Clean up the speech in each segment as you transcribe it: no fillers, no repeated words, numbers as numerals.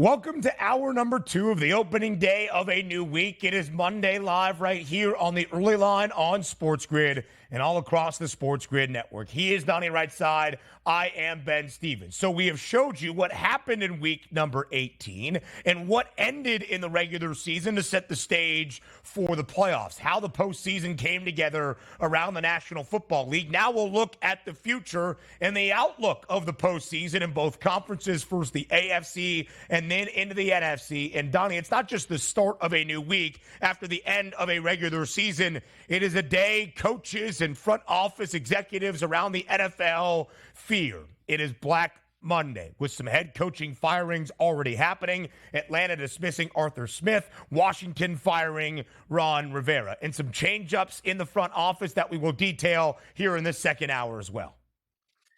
Welcome to hour number 2 of the opening day of a new week. It is Monday live right here on the early line on SportsGrid and all across the SportsGrid network. He is Donnie right side. I am Ben Stevens. So we have showed you what happened in week number 18 and what ended in the regular season to set the stage for the playoffs, how the postseason came together around the National Football League. Now we'll look at the future and the outlook of the postseason in both conferences, first the AFC and then into the NFC. And Donnie, it's not just the start of a new week after the end of a regular season. It is a day coaches and front office executives around the NFL fear. It is Black Monday with some head coaching firings already happening. Atlanta dismissing Arthur Smith, Washington firing Ron Rivera, and some change-ups in the front office that we will detail here in this second hour as well.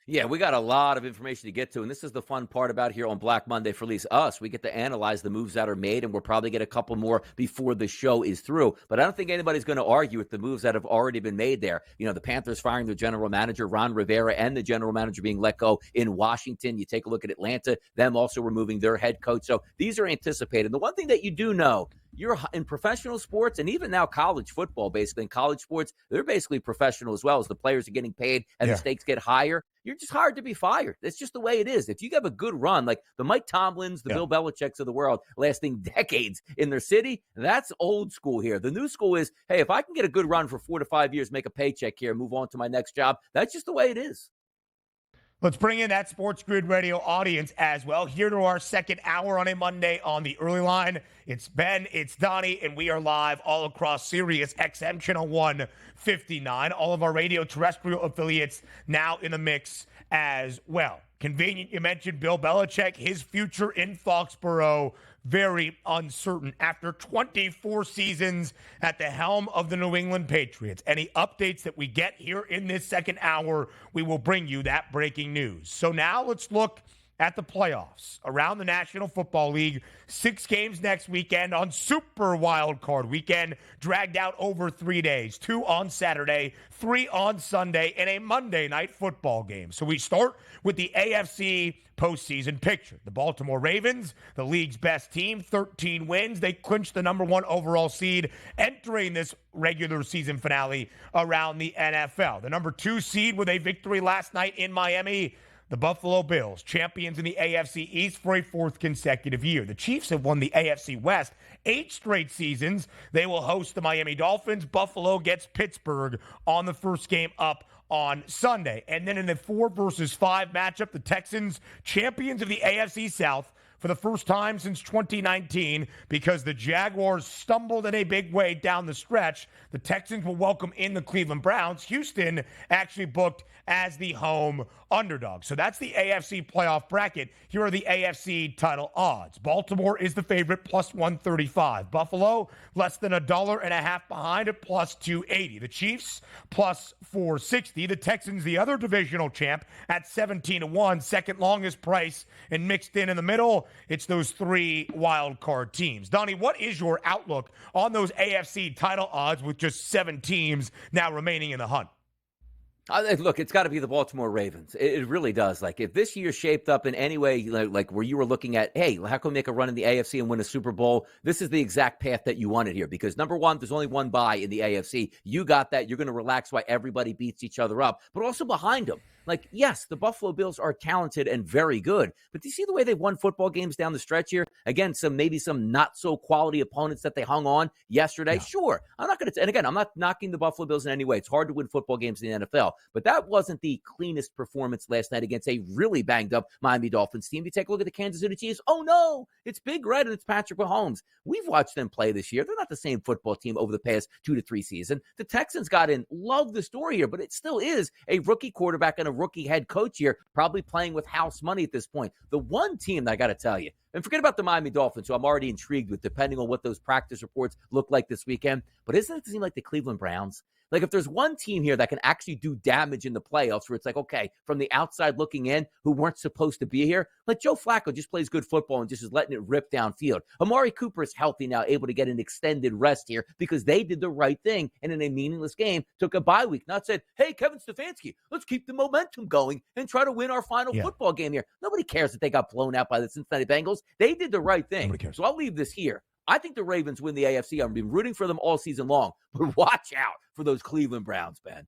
Yeah, we got a lot of information to get to, and this is the fun part about here on Black Monday for at least us. We get to analyze the moves that are made, and we'll probably get a couple more before the show is through. But I don't think anybody's going to argue with the moves that have already been made there. You know, the Panthers firing their general manager, Ron Rivera, and the general manager being let go in Washington. You take a look at Atlanta, them also removing their head coach. So these are anticipated. The one thing that you do know, you're in professional sports and even now college football, basically in college sports, they're basically professional as well as the players are getting paid and the stakes get higher. You're just hard to be fired. That's just the way it is. If you have a good run, like the Mike Tomlins, the Bill Belichick's of the world, lasting decades in their city, that's old school here. The new school is, hey, if I can get a good run for 4 to 5 years, make a paycheck here, move on to my next job, that's just the way it is. Let's bring in that SportsGrid radio audience as well. Here to our second hour on a Monday on the early line. It's Ben, it's Donnie, and we are live all across Sirius XM Channel 159. All of our radio terrestrial affiliates now in the mix as well. Convenient you mentioned Bill Belichick, his future in Foxborough, very uncertain after 24 seasons at the helm of the New England Patriots. Any updates that we get here in this second hour, we will bring you that breaking news. So now let's look at the playoffs around the National Football League. 6 games next weekend on Super Wild Card Weekend, dragged out over 3 days. 2 on Saturday, 3 on Sunday, and a Monday night football game. So we start with the AFC postseason picture. The Baltimore Ravens, the league's best team, 13 wins. They clinched the number 1 overall seed entering this regular season finale around the NFL. The number 2 seed with a victory last night in Miami, the Buffalo Bills, champions in the AFC East for a 4th consecutive year. The Chiefs have won the AFC West 8 straight seasons. They will host the Miami Dolphins. Buffalo gets Pittsburgh on the first game up on Sunday. And then in the 4 versus 5 matchup, the Texans, champions of the AFC South for the first time since 2019, because the Jaguars stumbled in a big way down the stretch. The Texans will welcome in the Cleveland Browns. Houston actually booked as the home underdog. So that's the AFC playoff bracket. Here are the AFC title odds. Baltimore is the favorite, plus 135. Buffalo, less than $1.50 behind at plus 280. The Chiefs, plus 460. The Texans, the other divisional champ, at 17-1. Second longest price, and mixed in the middle, it's those 3 wild card teams. Donnie, what is your outlook on those AFC title odds with just 7 teams now remaining in the hunt? Look, it's got to be the Baltimore Ravens. It really does. Like, if this year shaped up in any way, like where you were looking at, hey, how can we make a run in the AFC and win a Super Bowl? This is the exact path that you wanted here, because number 1, there's only 1 bye in the AFC. You got that. You're going to relax while everybody beats each other up, but also behind them. Like, yes, the Buffalo Bills are talented and very good, but do you see the way they've won football games down the stretch here? Again, maybe some not so quality opponents that they hung on yesterday. Yeah. Sure. I'm not going to, and again, I'm not knocking the Buffalo Bills in any way. It's hard to win football games in the NFL, but that wasn't the cleanest performance last night against a really banged up Miami Dolphins team. You take a look at the Kansas City Chiefs. Oh no, it's Big Red and it's Patrick Mahomes. We've watched them play this year. They're not the same football team over the past 2 to 3 seasons. The Texans got in. Love the story here, but it still is a rookie quarterback and a rookie head coach here, probably playing with house money at this point. The one team that I got to tell you, and forget about the Miami Dolphins, who I'm already intrigued with, depending on what those practice reports look like this weekend. But isn't it seem like the Cleveland Browns? Like, if there's one team here that can actually do damage in the playoffs where it's like, okay, from the outside looking in, who weren't supposed to be here, like Joe Flacco just plays good football and just is letting it rip downfield. Amari Cooper is healthy now, able to get an extended rest here because they did the right thing and in a meaningless game took a bye week, not said, hey, Kevin Stefanski, let's keep the momentum going and try to win our final football game here. Nobody cares that they got blown out by the Cincinnati Bengals. They did the right thing. So I'll leave this here. I think the Ravens win the AFC. I've been rooting for them all season long, but watch out for those Cleveland Browns, Ben.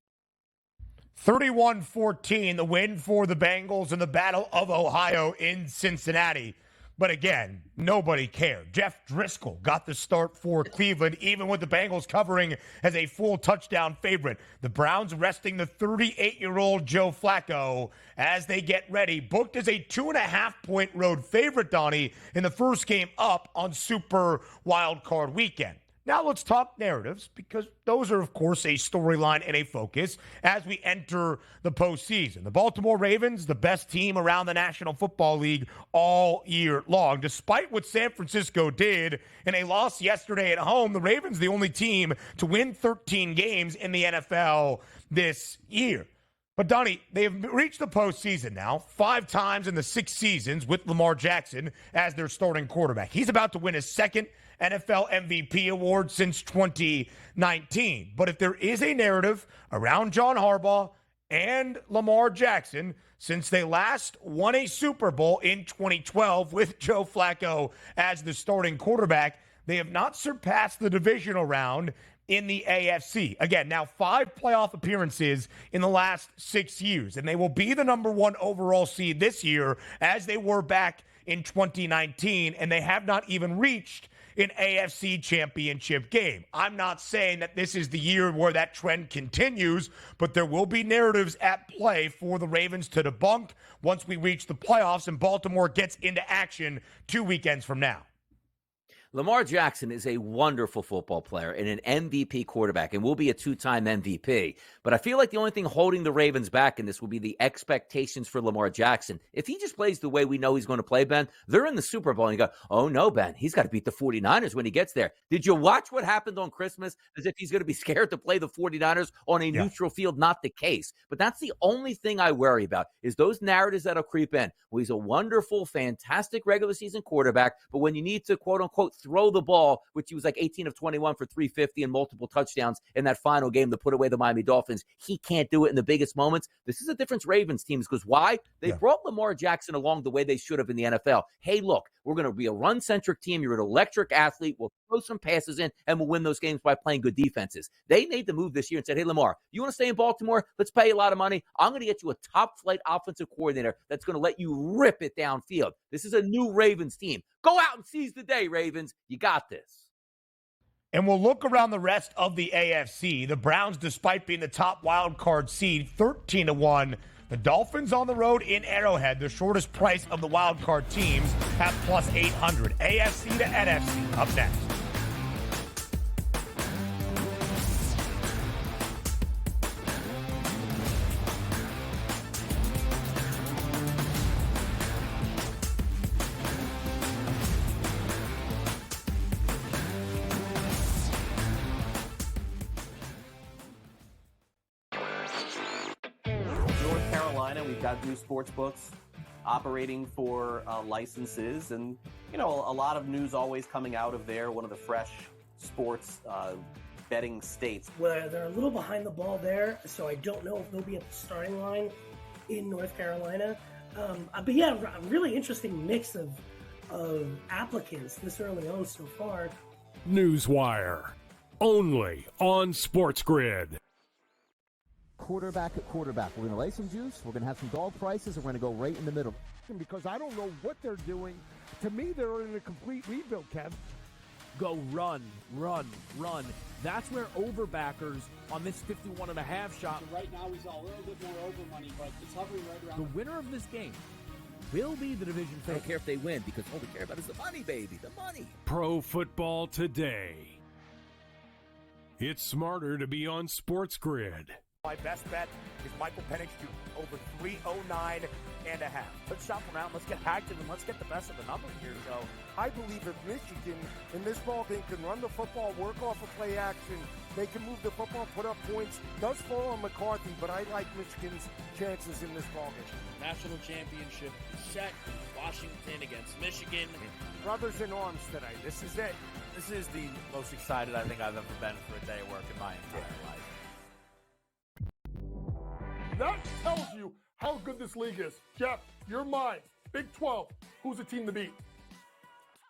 31-14, the win for the Bengals in the Battle of Ohio in Cincinnati. But again, nobody cared. Jeff Driscoll got the start for Cleveland, even with the Bengals covering as a full touchdown favorite. The Browns resting the 38-year-old Joe Flacco as they get ready. Booked as a 2.5-point road favorite, Donnie, in the first game up on Super Wild Card Weekend. Now let's talk narratives, because those are, of course, a storyline and a focus as we enter the postseason. The Baltimore Ravens, the best team around the National Football League all year long. Despite what San Francisco did in a loss yesterday at home, the Ravens the only team to win 13 games in the NFL this year. But, Donnie, they have reached the postseason now 5 times in the 6 seasons with Lamar Jackson as their starting quarterback. He's about to win his second NFL MVP award since 2019. But if there is a narrative around John Harbaugh and Lamar Jackson since they last won a Super Bowl in 2012 with Joe Flacco as the starting quarterback, they have not surpassed the divisional round in the AFC. Again, now 5 playoff appearances in the last 6 years, and they will be the number 1 overall seed this year as they were back in 2019, and they have not even reached an AFC championship game. I'm not saying that this is the year where that trend continues, but there will be narratives at play for the Ravens to debunk once we reach the playoffs and Baltimore gets into action 2 weekends from now. Lamar Jackson is a wonderful football player and an MVP quarterback and will be a 2-time MVP. But I feel like the only thing holding the Ravens back in this will be the expectations for Lamar Jackson. If he just plays the way we know he's going to play, Ben, they're in the Super Bowl and you go, oh no, Ben, he's got to beat the 49ers when he gets there. Did you watch what happened on Christmas? As if he's going to be scared to play the 49ers on a neutral field. Not the case. But that's the only thing I worry about is those narratives that'll creep in. Well, he's a wonderful, fantastic regular season quarterback, but when you need to, quote unquote, throw the ball, which he was like 18 of 21 for 350 and multiple touchdowns in that final game to put away the Miami Dolphins. He can't do it in the biggest moments. This is a difference Ravens teams because why? They brought Lamar Jackson along the way they should have in the NFL. Hey, look, we're going to be a run-centric team. You're an electric athlete. We'll throw some passes in, and we'll win those games by playing good defenses. They made the move this year and said, hey, Lamar, you want to stay in Baltimore? Let's pay you a lot of money. I'm going to get you a top-flight offensive coordinator that's going to let you rip it downfield. This is a new Ravens team. Go out and seize the day, Ravens. You got this. And we'll look around the rest of the AFC. The Browns, despite being the top wild card seed, 13-1. The Dolphins on the road in Arrowhead, the shortest price of the wild card teams, at plus 800. AFC to NFC. Up next. We've got new sports books operating for licenses, and a lot of news always coming out of there. One of the fresh sports betting states. Well, they're a little behind the ball there, so I don't know if they'll be at the starting line in North Carolina. But yeah, a really interesting mix of applicants this early on so far. Newswire, only on SportsGrid. Quarterback at quarterback. We're going to lay some juice. We're going to have some dog prices, and we're going to go right in the middle. Because I don't know what they're doing. To me, they're in a complete rebuild, Kev. Go run, run, run. That's where overbackers on this 51.5 shot. So right now, he's a little bit more over money, but it's hovering right around. The winner of this game will be the division favorite. I don't care if they win because all we care about is the money, baby, the money. Pro Football Today. It's smarter to be on SportsGrid. My best bet is Michael Penix Jr. over 309.5. Let's shop around. Let's get active, and let's get the best of the numbers here. So I believe if Michigan in this ball game can run the football, work off of play action, they can move the football, put up points. Does fall on McCarthy, but I like Michigan's chances in this ball game. National championship is set. Washington against Michigan. Brothers in arms today. This is it. this is the most excited I think I've ever been for a day of work in my entire life. That tells you how good this league is. Jeff, you're mine. Big 12. Who's the team to beat?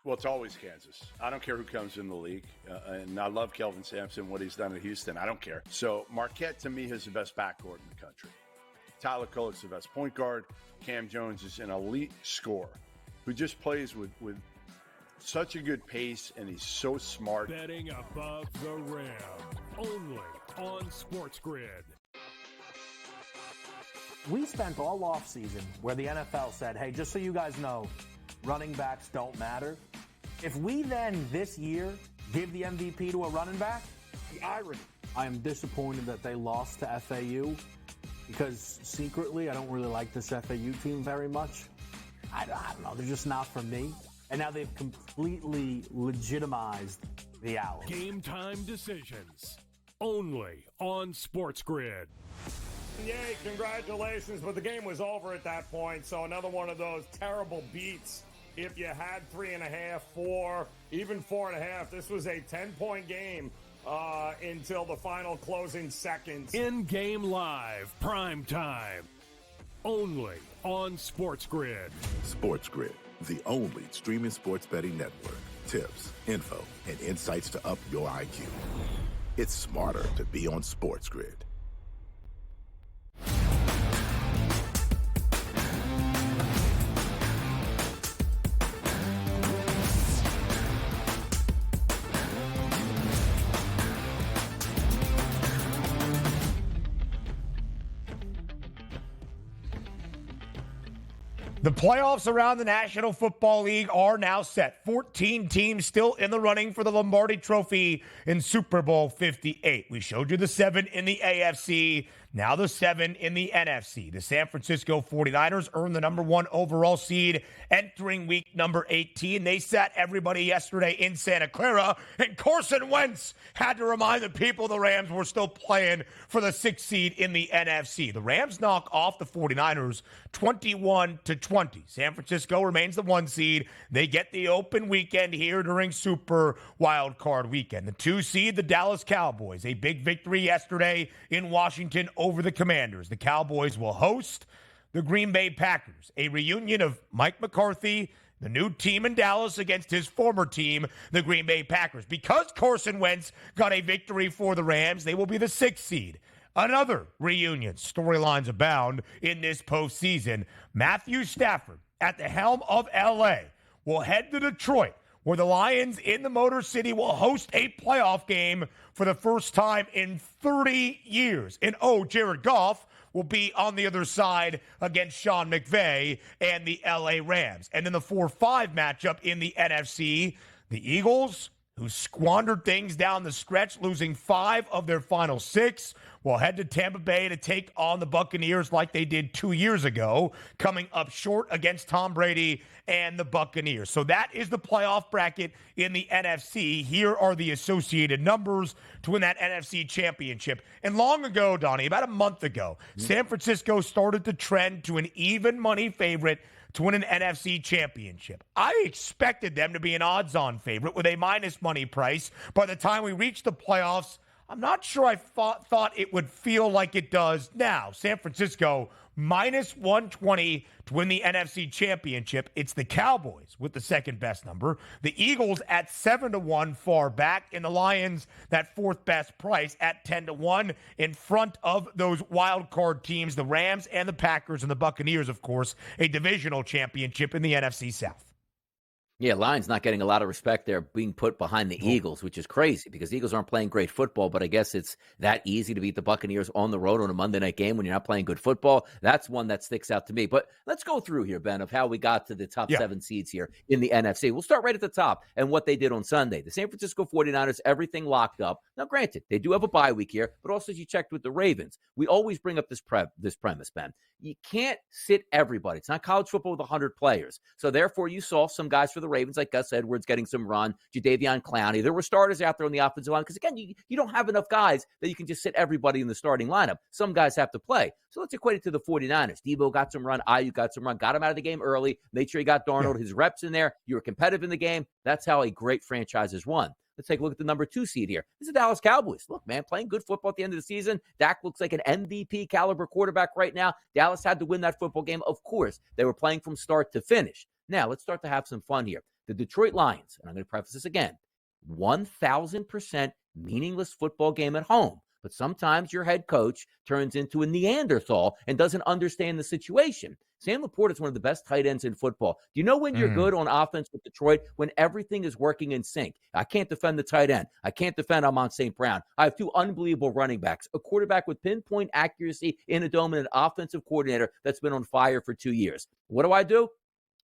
Well, it's always Kansas. I don't care who comes in the league. And I love Kelvin Sampson, what he's done at Houston. I don't care. So Marquette, to me, is the best backcourt in the country. Tyler Kolek's the best point guard. Cam Jones is an elite scorer who just plays with such a good pace, and he's so smart. Betting above the rim, only on SportsGrid. We spent all offseason where the NFL said, hey, just so you guys know, running backs don't matter. If we then this year give the MVP to a running back, the irony. I am disappointed that they lost to FAU because secretly I don't really like this FAU team very much. I don't know. They're just not for me. And now they've completely legitimized the Owls. Game time decisions, only on SportsGrid. Yay, congratulations, but the game was over at that point, so another one of those terrible beats. If you had 3.5, 4, even 4.5, this was a 10-point game until the final closing seconds. In-game live, prime time, only on SportsGrid. SportsGrid, the only streaming sports betting network. Tips, info, and insights to up your IQ. It's smarter to be on SportsGrid. The playoffs around the National Football League are now set. 14 teams still in the running for the Lombardi Trophy in Super Bowl 58. We showed you the 7 in the AFC, now the 7 in the NFC. The San Francisco 49ers earned the number 1 overall seed entering week number 18. They sat everybody yesterday in Santa Clara, and Carson Wentz had to remind the people the Rams were still playing for the 6th seed in the NFC. The Rams knock off the 49ers 21-20. San Francisco remains the 1 seed. They get the open weekend here during Super Wild Card Weekend. The 2 seed, the Dallas Cowboys. A big victory yesterday in Washington over the Commanders. The Cowboys will host the Green Bay Packers. A reunion of Mike McCarthy, the new team in Dallas, against his former team, the Green Bay Packers. Because Carson Wentz got a victory for the Rams, they will be the 6th seed. Another reunion. Storylines abound in this postseason. Matthew Stafford, at the helm of L.A., will head to Detroit, where the Lions in the Motor City will host a playoff game for the first time in 30 years. And Jared Goff will be on the other side against Sean McVay and the L.A. Rams. And then the 4-5 matchup in the NFC, the Eagles, who squandered things down the stretch, losing 5 of their final 6, will head to Tampa Bay to take on the Buccaneers like they did 2 years ago, coming up short against Tom Brady and the Buccaneers. So that is the playoff bracket in the NFC. Here are the associated numbers to win that NFC championship. And long ago, Donnie, about a month ago, San Francisco started to trend to an even money favorite to win an NFC championship. I expected them to be an odds-on favorite with a minus money price. By the time we reached the playoffs, I'm not sure I thought it would feel like it does now. San Francisco, minus 120 to win the NFC championship. It's the Cowboys with the second best number. The Eagles at 7-1 far back. And the Lions, that 4th best price at 10-1 in front of those wild card teams, the Rams and the Packers and the Buccaneers, of course, a divisional championship in the NFC South. Yeah, Lions not getting a lot of respect there, being put behind the Eagles, which is crazy because the Eagles aren't playing great football, but I guess it's that easy to beat the Buccaneers on the road on a Monday night game when you're not playing good football. That's one that sticks out to me. But let's go through here, Ben, of how we got to the top 7 seeds here in the NFC. We'll start right at the top and what they did on Sunday. The San Francisco 49ers, everything locked up. Now, granted, they do have a bye week here, but also as you checked with the Ravens, we always bring up this premise, Ben. You can't sit everybody. It's not college football with 100 players. So therefore, you saw some guys for the Ravens like Gus Edwards getting some run, Jadeveon Clowney. There were starters out there on the offensive line because, again, you don't have enough guys that you can just sit everybody in the starting lineup. Some guys have to play. So let's equate it to the 49ers. Debo got some run. Ayuk got some run. Got him out of the game early. Made sure he got Darnold, his reps in there. You were competitive in the game. That's how a great franchise is won. Let's take a look at the number 2 seed here. This is the Dallas Cowboys. Look, man, playing good football at the end of the season. Dak looks like an MVP caliber quarterback right now. Dallas had to win that football game. Of course, they were playing from start to finish. Now, let's start to have some fun here. The Detroit Lions, and I'm going to preface this again, 1,000% meaningless football game at home. But sometimes your head coach turns into a Neanderthal and doesn't understand the situation. Sam Laporta is one of the best tight ends in football. Do you know when you're good on offense with Detroit? When everything is working in sync. I can't defend the tight end. I can't defend Amon St. Brown. I have 2 unbelievable running backs, a quarterback with pinpoint accuracy in a dome, and an offensive coordinator that's been on fire for 2 years. What do?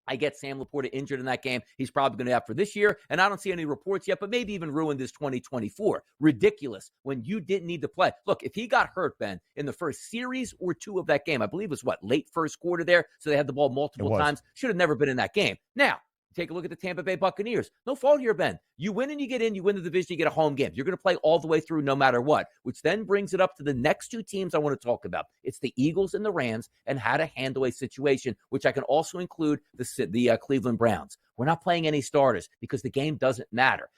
I get Sam Laporta injured in that game. He's probably going to have for this year, and I don't see any reports yet, but maybe even ruin this 2024. Ridiculous when you didn't need to play. Look, if he got hurt, Ben, in the first series or 2 of that game, I believe it was late first quarter there, so they had the ball multiple times. Should have never been in that game. Now, take a look at the Tampa Bay Buccaneers. No fault here, Ben. You win and you get in, you win the division, you get a home game. You're going to play all the way through no matter what, which then brings it up to the next 2 teams I want to talk about. It's the Eagles and the Rams and how to handle a situation, which I can also include the Cleveland Browns. We're not playing any starters because the game doesn't matter.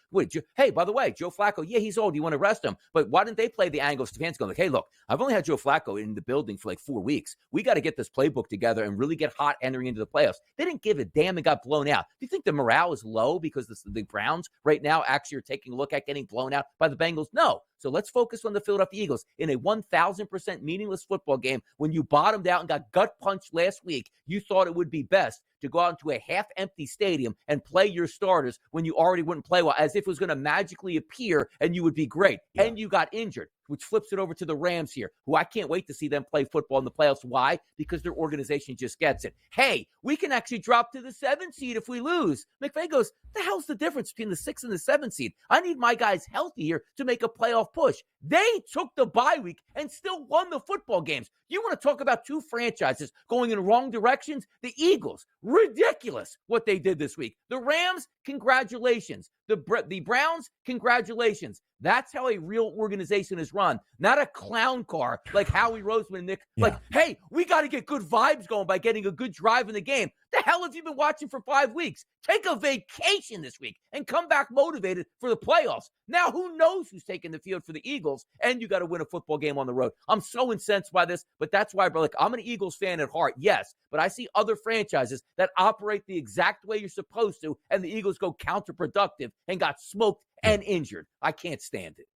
Hey, by the way, Joe Flacco, yeah, he's old. You want to rest him. But why didn't they play the angle? Stefanski going like, hey, look, I've only had Joe Flacco in the building for 4 weeks. We got to get this playbook together and really get hot entering into the playoffs. They didn't give a damn and got blown out. Do you think the morale is low because the Browns right now actually are taking a look at getting blown out by the Bengals? No. So let's focus on the Philadelphia Eagles in a 1,000% meaningless football game. When you bottomed out and got gut punched last week, you thought it would be best to go out into a half-empty stadium and play your starters when you already wouldn't play well, as if it was going to magically appear and you would be great. Yeah. And you got injured, which flips it over to the Rams here, who I can't wait to see them play football in the playoffs. Why? Because their organization just gets it. Hey, we can actually drop to the 7th seed if we lose. McVay goes, the hell's the difference between the 6th and the 7th seed? I need my guys healthy here to make a playoff push. They took the bye week and still won the football games. You want to talk about 2 franchises going in wrong directions? The Eagles, ridiculous what they did this week. The Rams, congratulations. The Browns, congratulations. That's how a real organization is run, not a clown car like Howie Roseman and Nick. Yeah. Like, hey, we got to get good vibes going by getting a good drive in the game. The hell have you been watching for 5 weeks? Take a vacation this week and come back motivated for the playoffs. Now, who knows who's taking the field for the Eagles, and you got to win a football game on the road. I'm so incensed by this, but that's why, bro, I'm an Eagles fan at heart, yes, but I see other franchises that operate the exact way you're supposed to, and the Eagles go counterproductive and got smoked and injured. I can't stand it.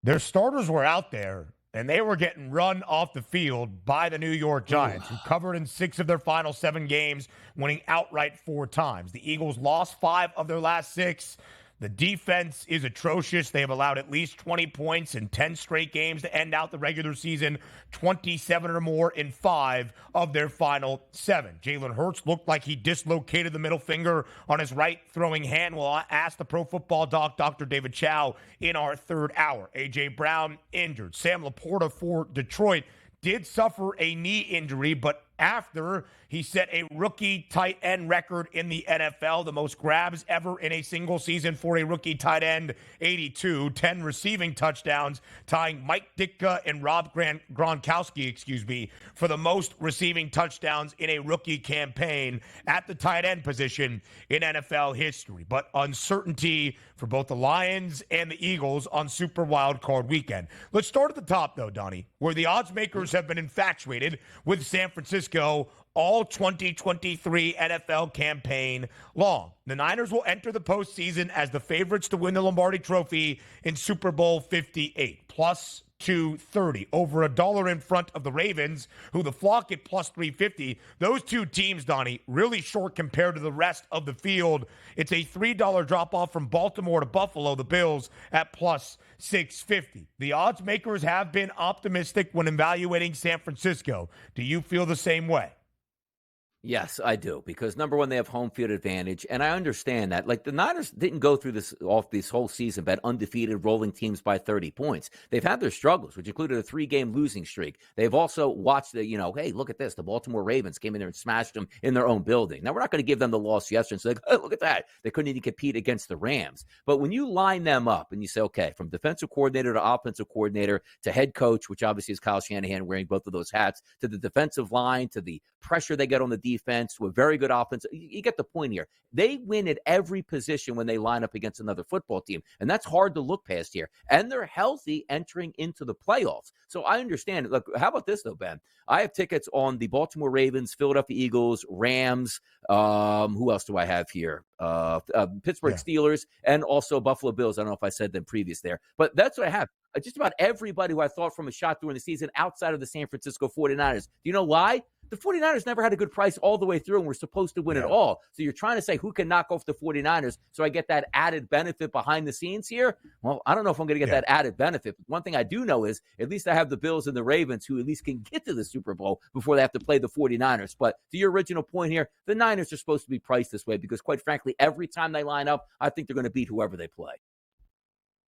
Their starters were out there, and they were getting run off the field by the New York Giants, who covered in 6 of their final 7 games, winning outright 4 times. The Eagles lost 5 of their last 6. The defense is atrocious. They have allowed at least 20 points in 10 straight games to end out the regular season, 27 or more in 5 of their final 7. Jalen Hurts looked like he dislocated the middle finger on his right throwing hand. Well, I asked the pro football doc, Dr. David Chow, in our 3rd hour. A.J. Brown injured. Sam Laporta for Detroit did suffer a knee injury, but after he set a rookie tight end record in the NFL, the most grabs ever in a single season for a rookie tight end, 82, 10 receiving touchdowns, tying Mike Ditka and Rob Gronkowski, for the most receiving touchdowns in a rookie campaign at the tight end position in NFL history. But uncertainty for both the Lions and the Eagles on Super Wild Card Weekend. Let's start at the top, though, Donnie, where the odds makers have been infatuated with San Francisco all 2023 NFL campaign long. The Niners will enter the postseason as the favorites to win the Lombardi Trophy in Super Bowl 58, plus +230, over $1 in front of the Ravens, who the flock at +350. Those two teams, Donnie, really short compared to the rest of the field. It's a $3 drop off from Baltimore to Buffalo, the Bills at +650. The odds makers have been optimistic when evaluating San Francisco. Do you feel the same way? Yes, I do, because number one, they have home field advantage, and I understand that. Like, the Niners didn't go through this whole season, bet undefeated, rolling teams by 30 points. They've had their struggles, which included a 3-game losing streak. They've also watched the, hey, look at this. The Baltimore Ravens came in there and smashed them in their own building. Now, we're not going to give them the loss yesterday and say, oh, look at that. They couldn't even compete against the Rams. But when you line them up and you say, okay, from defensive coordinator to offensive coordinator to head coach, which obviously is Kyle Shanahan wearing both of those hats, to the defensive line, to the pressure they get on the defense, to a very good offense. You get the point here. They win at every position when they line up against another football team, and that's hard to look past here. And they're healthy entering into the playoffs. So I understand it. Look, how about this, though, Ben? I have tickets on the Baltimore Ravens, Philadelphia Eagles, Rams. Who else do I have here? Pittsburgh Steelers, and also Buffalo Bills. I don't know if I said them previous there, but that's what I have. Just about everybody who I thought from a shot during the season outside of the San Francisco 49ers. Do you know why? The 49ers never had a good price all the way through and were supposed to win it all. So you're trying to say who can knock off the 49ers so I get that added benefit behind the scenes here? Well, I don't know if I'm going to get that added benefit. But one thing I do know is at least I have the Bills and the Ravens who at least can get to the Super Bowl before they have to play the 49ers. But to your original point here, the Niners are supposed to be priced this way because, quite frankly, every time they line up, I think they're going to beat whoever they play.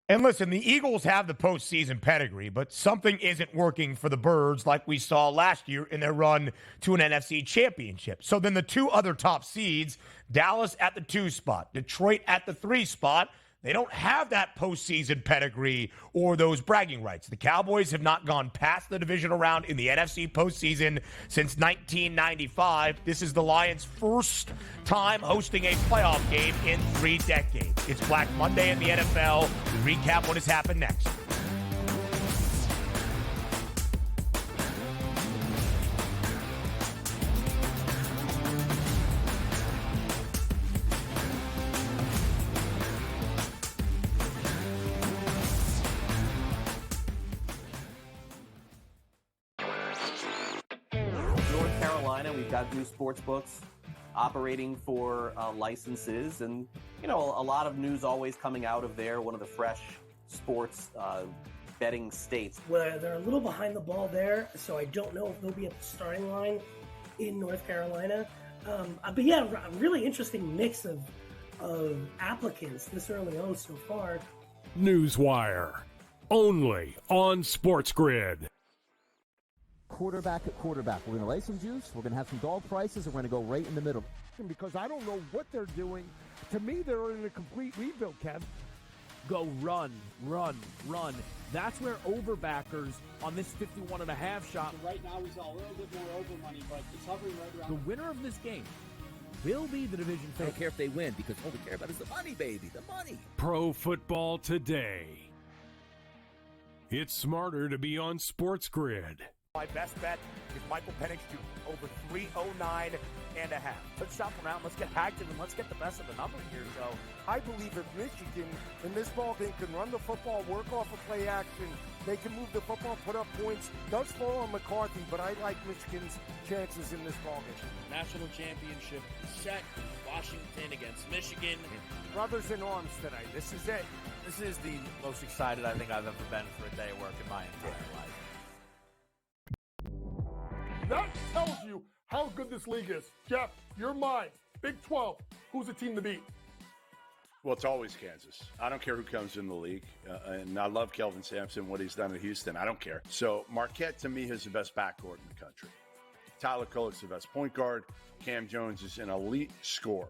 And listen, the Eagles have the postseason pedigree, but something isn't working for the Birds like we saw last year in their run to an NFC championship. So then the two other top seeds, Dallas at the 2 spot, Detroit at the 3 spot, they don't have that postseason pedigree or those bragging rights. The Cowboys have not gone past the divisional round in the NFC postseason since 1995. This is the Lions' first time hosting a playoff game in 3 decades. It's Black Monday in the NFL. We recap what has happened next. We've got new sports books operating for licenses, and a lot of news always coming out of there. One of the fresh sports betting states. Well, they're a little behind the ball there, so I don't know if they'll be at the starting line in North Carolina. But yeah, a really interesting mix of applicants this early on so far. Newswire, only on SportsGrid. Quarterback at quarterback. We're going to lay some juice. We're going to have some dog prices, and we're going to go right in the middle. Because I don't know what they're doing. To me, they're in a complete rebuild, Kev. Go run, run, run. That's where overbackers on this 51.5 shot. Right now, he's a little bit more over money, but it's hovering right around. The winner of this game will be the division favorite. I don't care if they win because all we care about is the money, baby, the money. Pro Football Today. It's smarter to be on SportsGrid. My best bet is Michael Penix Jr. over 309.5. Let's shop around. Let's get active, and let's get the best of the number here. So I believe if Michigan in this ballgame can run the football, work off of play action, they can move the football, put up points. Does fall on McCarthy, but I like Michigan's chances in this ballgame. National championship set. Washington against Michigan. Brothers in arms tonight. This is it. this is the most excited I think I've ever been for a day of work in my entire life. That tells you how good this league is. Jeff, your mind. Big 12. Who's the team to beat? Well, it's always Kansas. I don't care who comes in the league. And I love Kelvin Sampson, what he's done at Houston. I don't care. So Marquette, to me, is the best backcourt in the country. Tyler Kolek's the best point guard. Cam Jones is an elite scorer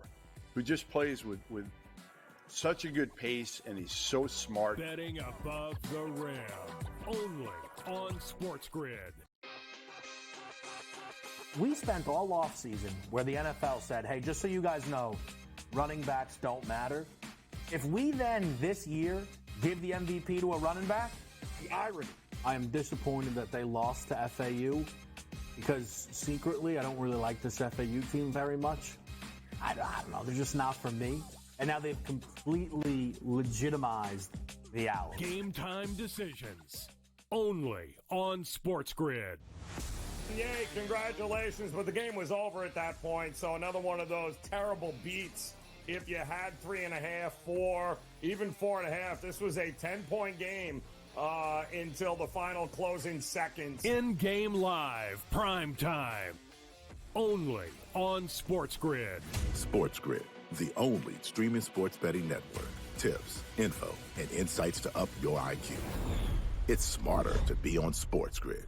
who just plays with such a good pace, and he's so smart. Betting above the rim. Only on SportsGrid. We spent all offseason where the NFL said, hey, just so you guys know, running backs don't matter. If we then this year give the MVP to a running back, the irony. I am disappointed that they lost to FAU because secretly I don't really like this FAU team very much. I don't know. They're just not for me. And now they've completely legitimized the Owls. Game time decisions. only on SportsGrid. Yay, congratulations, but the game was over at that point, so another one of those terrible beats. If you had 3.5, 4, even 4.5, this was a 10-point game until the final closing seconds. In-game live, prime time, only on SportsGrid. SportsGrid, the only streaming sports betting network. Tips, info, and insights to up your IQ. It's smarter to be on SportsGrid.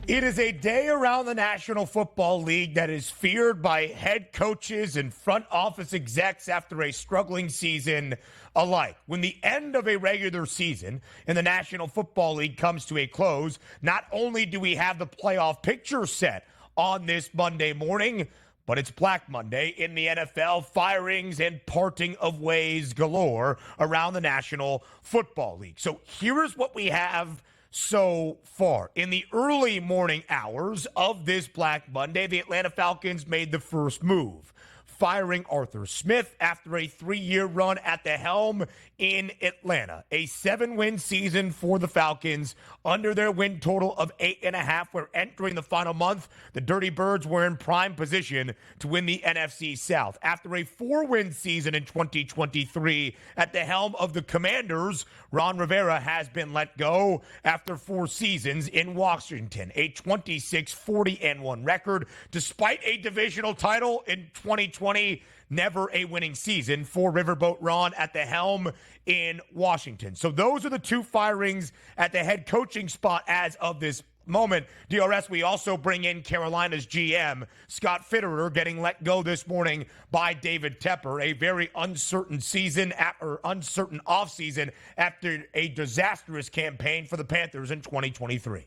It is a day around the National Football League that is feared by head coaches and front office execs after a struggling season alike. When the end of a regular season in the National Football League comes to a close, not only do we have the playoff picture set on this Monday morning, but it's Black Monday in the NFL, firings and parting of ways galore around the National Football League. So here's what we have so far. In the early morning hours of this Black Monday, the Atlanta Falcons made the first move, firing Arthur Smith after a 3-year run at the helm in Atlanta. A 7-win season for the Falcons under their win total of 8.5. We're entering the final month. The Dirty Birds were in prime position to win the NFC South. After a 4-win season in 2023 at the helm of the Commanders, Ron Rivera has been let go after 4 seasons in Washington. A 26-40-1 record despite a divisional title in 2020. Never a winning season for Riverboat Ron at the helm in Washington. So those are the 2 firings at the head coaching spot as of this moment. DRS, we also bring in Carolina's GM, Scott Fitterer, getting let go this morning by David Tepper. A very uncertain season, or uncertain offseason after a disastrous campaign for the Panthers in 2023.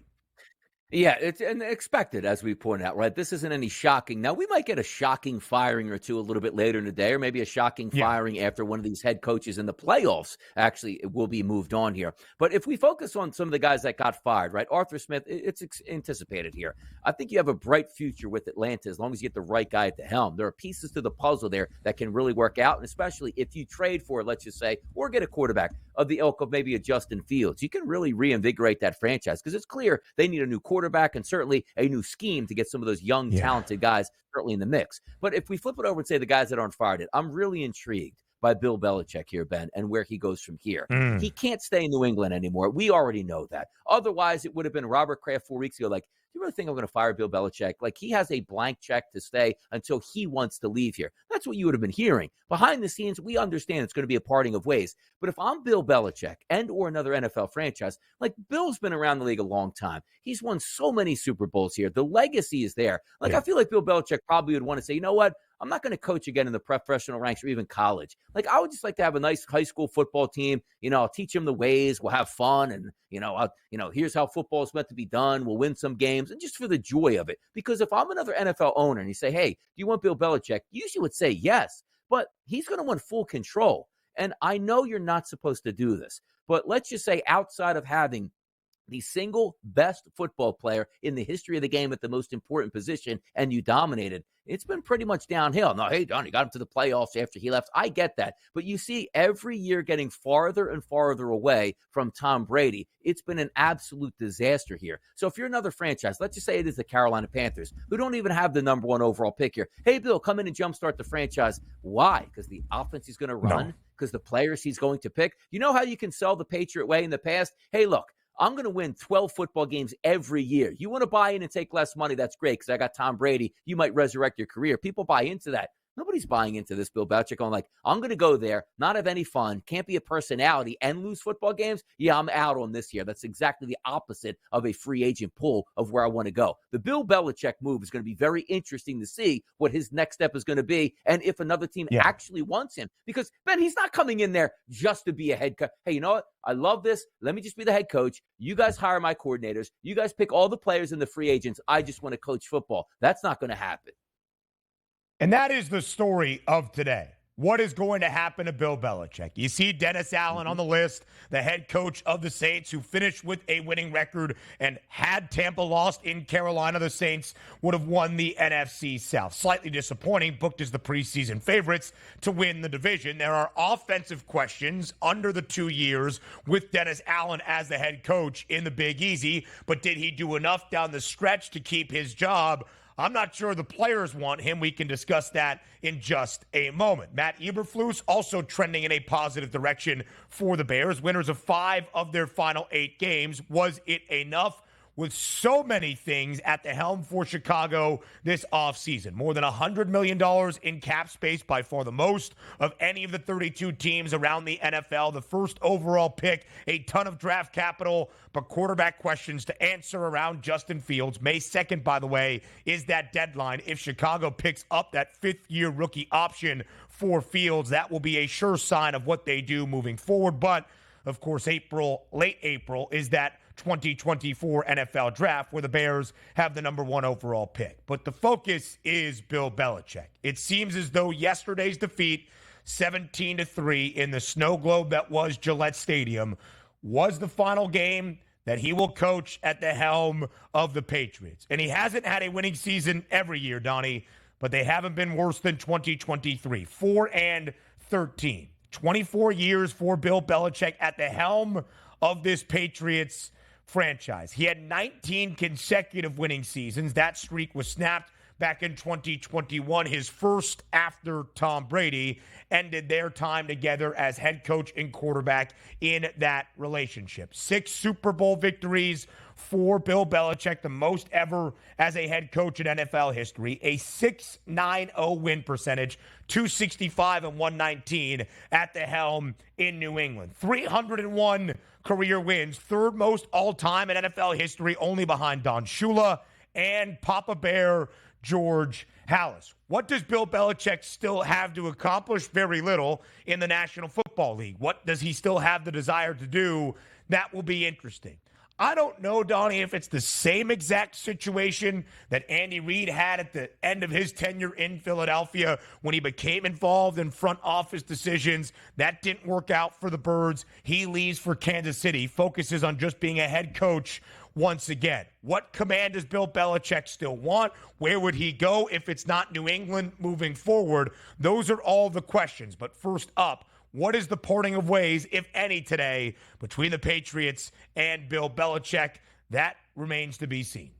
Yeah, it's expected, as we pointed out, right? This isn't any shocking. Now, we might get a shocking firing or two a little bit later in the day, or maybe a shocking firing after one of these head coaches in the playoffs actually will be moved on here. But if we focus on some of the guys that got fired, right? Arthur Smith, it's anticipated here. I think you have a bright future with Atlanta as long as you get the right guy at the helm. There are pieces to the puzzle there that can really work out, and especially if you trade for, let's just say, or get a quarterback of the ilk of maybe a Justin Fields, you can really reinvigorate that franchise because it's clear they need a new quarterback and certainly a new scheme to get some of those young, talented guys certainly in the mix. But if we flip it over and say the guys that aren't fired, I'm really intrigued by Bill Belichick here, Ben, and where he goes from here. He can't stay in New England anymore. We already know that. Otherwise, it would have been Robert Kraft 4 weeks ago like, do you really think I'm going to fire Bill Belichick? Like, he has a blank check to stay until he wants to leave here. That's what you would have been hearing. Behind the scenes, we understand it's going to be a parting of ways. But if I'm Bill Belichick and or another NFL franchise, like, Bill's been around the league a long time. He's won so many Super Bowls here. The legacy is there. Like, I feel like Bill Belichick probably would want to say, you know what? I'm not going to coach again in the professional ranks or even college. Like, I would just like to have a nice high school football team. You know, I'll teach them the ways. We'll have fun. And, here's how football is meant to be done. We'll win some games. And just for the joy of it. Because if I'm another NFL owner and you say, hey, do you want Bill Belichick? Usually would say yes. But he's going to want full control. And I know you're not supposed to do this. But let's just say outside of having the single best football player in the history of the game at the most important position, and you dominated, it's been pretty much downhill. Now, hey, Donnie got him to the playoffs after he left. I get that. But you see every year getting farther and farther away from Tom Brady. It's been an absolute disaster here. So if you're another franchise, let's just say it is the Carolina Panthers, who don't even have the number 1 overall pick here. Hey, Bill, come in and jumpstart the franchise. Why? Because the offense he's going to run? Because the players he's going to pick? You know how you can sell the Patriot way in the past? Hey, look, I'm going to win 12 football games every year. You want to buy in and take less money? That's great because I got Tom Brady. You might resurrect your career. People buy into that. Nobody's buying into this, Bill Belichick, going like, I'm going to go there, not have any fun, can't be a personality, and lose football games? Yeah, I'm out on this year. That's exactly the opposite of a free agent pull of where I want to go. The Bill Belichick move is going to be very interesting to see what his next step is going to be and if another team actually wants him. Because, Ben, he's not coming in there just to be a head coach. Hey, you know what? I love this. Let me just be the head coach. You guys hire my coordinators. You guys pick all the players and the free agents. I just want to coach football. That's not going to happen. And that is the story of today. what is going to happen to Bill Belichick. You see Dennis Allen on the list, the head coach of the Saints, who finished with a winning record, and had Tampa lost in Carolina, the Saints would have won the NFC South. Slightly disappointing, booked as the preseason favorites to win the division. There are offensive questions under the 2 years with Dennis Allen as the head coach in the Big Easy, but did he do enough down the stretch to keep his job? I'm not sure the players want him. We can discuss that in just a moment. Matt Eberflus also trending in a positive direction for the Bears. Winners of 5 of their final 8 games. Was it enough? With so many things at the helm for Chicago this offseason. More than $100 million in cap space, by far the most of any of the 32 teams around the NFL. The first overall pick, a ton of draft capital, but quarterback questions to answer around Justin Fields. May 2nd, by the way, is that deadline. If Chicago picks up that 5th-year rookie option for Fields, that will be a sure sign of what they do moving forward. But, of course, late April, is that 2024 NFL draft where the Bears have the number 1 overall pick. But the focus is Bill Belichick. It seems as though yesterday's defeat, 17-3 in the snow globe that was Gillette Stadium, was the final game that he will coach at the helm of the Patriots. And he hasn't had a winning season every year, Donnie, but they haven't been worse than 2023. 4-13. 24 years for Bill Belichick at the helm of this Patriots franchise. He had 19 consecutive winning seasons. That streak was snapped back in 2021, his first after Tom Brady ended their time together as head coach and quarterback in that relationship. 6 Super Bowl victories for Bill Belichick, the most ever as a head coach in NFL history. A 6.90 win percentage, 265 and 119 at the helm in New England. 301 career wins, 3rd most all-time in NFL history, only behind Don Shula and Papa Bear George Halas. What does Bill Belichick still have to accomplish? Very little in the National Football League. What does he still have the desire to do? That will be interesting. I don't know, Donnie, if it's the same exact situation that Andy Reid had at the end of his tenure in Philadelphia when he became involved in front office decisions. That didn't work out for the Birds. He leaves for Kansas City, focuses on just being a head coach once again. What command does Bill Belichick still want? Where would he go if it's not New England moving forward? Those are all the questions. But first up, what is the parting of ways, if any, today between the Patriots and Bill Belichick? That remains to be seen.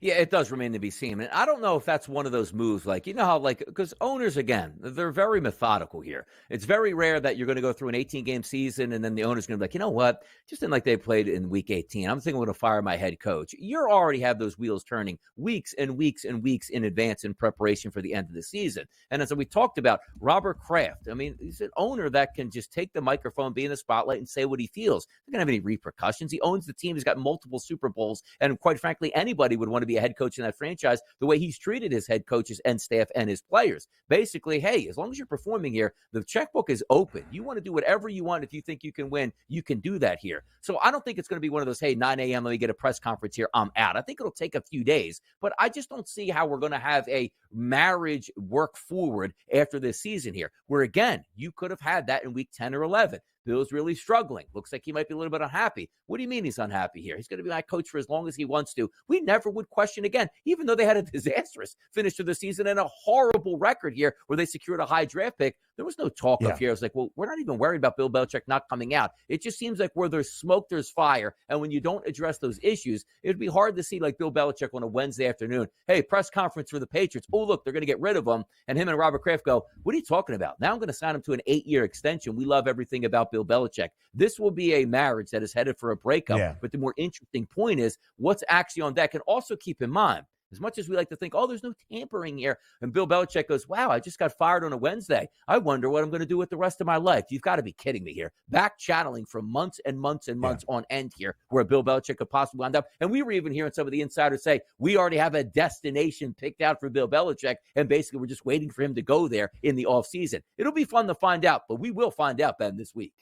Yeah, it does remain to be seen. And I don't know if that's one of those moves, like, you know how, like, because owners, again, they're very methodical here. It's very rare that you're going to go through an 18-game season and then the owner's going to be like, you know what, just didn't like they played in week 18. I'm thinking I'm going to fire my head coach. You already have those wheels turning weeks and weeks and weeks in advance in preparation for the end of the season. And as we talked about, Robert Kraft, I mean, he's an owner that can just take the microphone, be in the spotlight, and say what he feels. He doesn't have any repercussions. He owns the team. He's got multiple Super Bowls. And quite frankly, anybody would want to be a head coach in that franchise the way he's treated his head coaches and staff and his players. Basically, hey, as long as you're performing here, the checkbook is open. You want to do whatever you want. If you think you can win, you can do that here. So I don't think it's going to be one of those, hey, 9 a.m., let me get a press conference here, I'm out. I think it'll take a few days, but I just don't see how we're going to have a marriage work forward after this season here, where, again, you could have had that in week 10 or 11. Bill's really struggling. Looks like he might be a little bit unhappy. What do you mean he's unhappy here? He's going to be my coach for as long as he wants to. We never would question again, even though they had a disastrous finish to the season and a horrible record here where they secured a high draft pick. There was no talk of here. It's like, well, we're not even worried about Bill Belichick not coming out. It just seems like where there's smoke, there's fire. And when you don't address those issues, it'd be hard to see like Bill Belichick on a Wednesday afternoon. Hey, press conference for the Patriots. Oh, look, they're going to get rid of him. And him and Robert Kraft go, what are you talking about? Now I'm going to sign him to an 8-year extension. We love everything about Bill Belichick. This will be a marriage that is headed for a breakup. Yeah. But the more interesting point is what's actually on deck. And also keep in mind, as much as we like to think, oh, there's no tampering here. And Bill Belichick goes, wow, I just got fired on a Wednesday. I wonder what I'm going to do with the rest of my life. You've got to be kidding me here. Back channeling for months and months and months on end here where Bill Belichick could possibly wind up. And we were even hearing some of the insiders say, we already have a destination picked out for Bill Belichick. And basically we're just waiting for him to go there in the offseason. It'll be fun to find out, but we will find out, Ben, this week.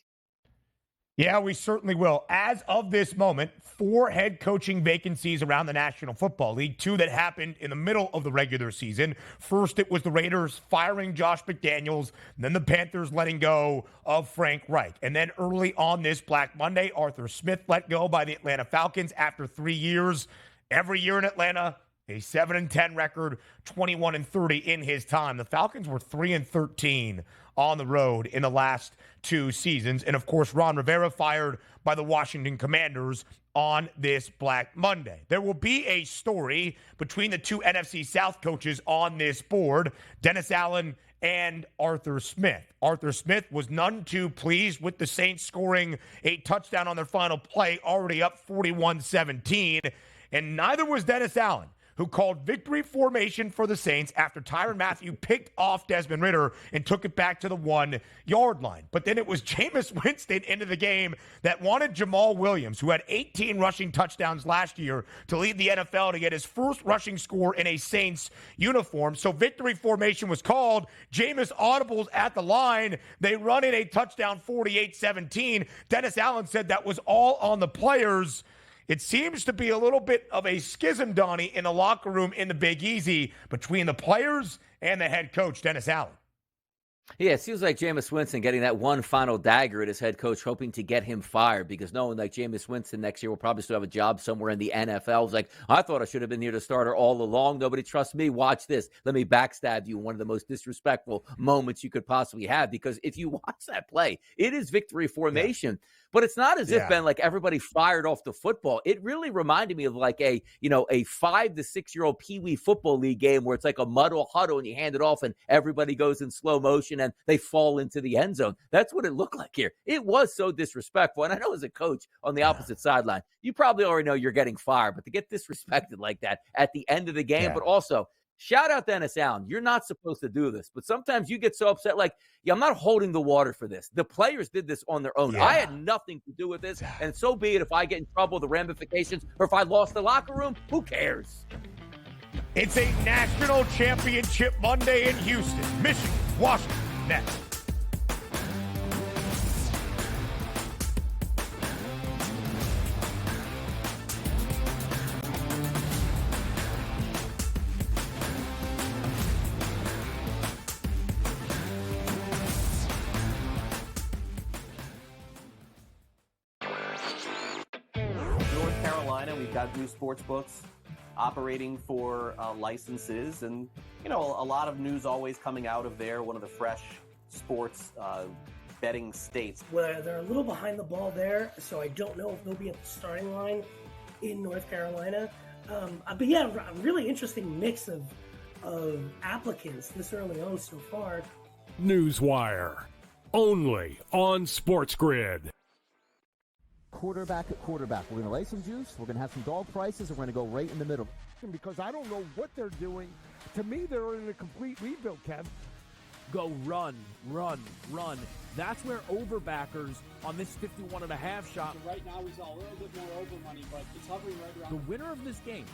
Yeah, we certainly will. As of this moment, 4 head coaching vacancies around the National Football League, 2 that happened in the middle of the regular season. First, it was the Raiders firing Josh McDaniels, then the Panthers letting go of Frank Reich. And then early on this Black Monday, Arthur Smith let go by the Atlanta Falcons after 3 years. Every year in Atlanta, a 7-10 record, 21-30 in his time. The Falcons were 3-13 on the road in the last 2 seasons. And of course, Ron Rivera fired by the Washington Commanders on this Black Monday. There will be a story between the 2 NFC South coaches on this board, Dennis Allen and Arthur Smith. Arthur Smith was none too pleased with the Saints scoring a touchdown on their final play, already up 41-17. And neither was Dennis Allen, who called victory formation for the Saints after Tyrann Mathieu picked off Desmond Ridder and took it back to the 1-yard line. But then it was Jameis Winston into the game that wanted Jamal Williams, who had 18 rushing touchdowns last year, to lead the NFL to get his first rushing score in a Saints uniform. So victory formation was called. Jameis audibles at the line. They run in a touchdown, 48-17. Dennis Allen said that was all on the players. It seems to be a little bit of a schism, Donnie, in the locker room in the Big Easy between the players and the head coach, Dennis Allen. Yeah, it seems like Jameis Winston getting that one final dagger at his head coach, hoping to get him fired, because knowing like Jameis Winston next year will probably still have a job somewhere in the NFL. It's like, I thought I should have been here to starter all along. Nobody trusts me. Watch this. Let me backstab you in one of the most disrespectful moments you could possibly have, because if you watch that play, it is victory formation. Yeah. But it's not as if, Ben, like everybody fired off the football. It really reminded me of like a 5 to 6 year old Pee Wee football league game where it's like a muddle huddle and you hand it off and everybody goes in slow motion and they fall into the end zone. That's what it looked like here. It was so disrespectful. And I know as a coach on the opposite sideline, you probably already know you're getting fired, but to get disrespected like that at the end of the game, but also shout out Dennis Allen. You're not supposed to do this, but sometimes you get so upset like, I'm not holding the water for this. The players did this on their own. I had nothing to do with this, and so be it if I get in trouble, the ramifications, or if I lost the locker room, who cares? It's a national championship Monday in Houston, Michigan, Washington, next. We've got new sports books operating for licenses, and a lot of news always coming out of there. One of the fresh sports betting states. Well, they're a little behind the ball there, so I don't know if they'll be at the starting line in North Carolina. But yeah, a really interesting mix of applicants this early on so far. Newswire, only on SportsGrid. Quarterback at quarterback. We're going to lay some juice. We're going to have some dog prices, and we're going to go right in the middle. Because I don't know what they're doing. To me, they're in a complete rebuild, Kev. Go run, run, run. That's where overbackers on this 51.5 shot. Right now, he's a little bit more over money, but it's hovering right around. The winner of this game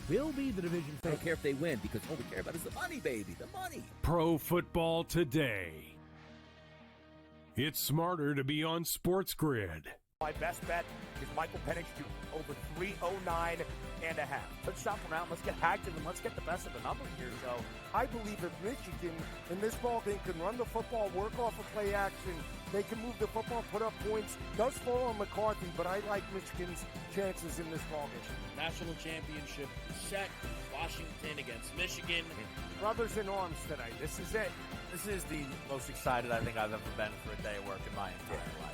will be the division favorite. I don't care if they win, because all we care about is the money, baby, the money. Pro Football Today. It's smarter to be on SportsGrid. My best bet is Michael Penix Jr. over 309.5. Let's shop around. Let's get active, and let's get the best of the numbers here. So I believe if Michigan in this ball game can run the football, work off of play action, they can move the football, put up points. Does fall on McCarthy, but I like Michigan's chances in this ball game. National championship set. Washington against Michigan. Brothers in arms tonight. This is it. This is the most excited I think I've ever been for a day of work in my entire life.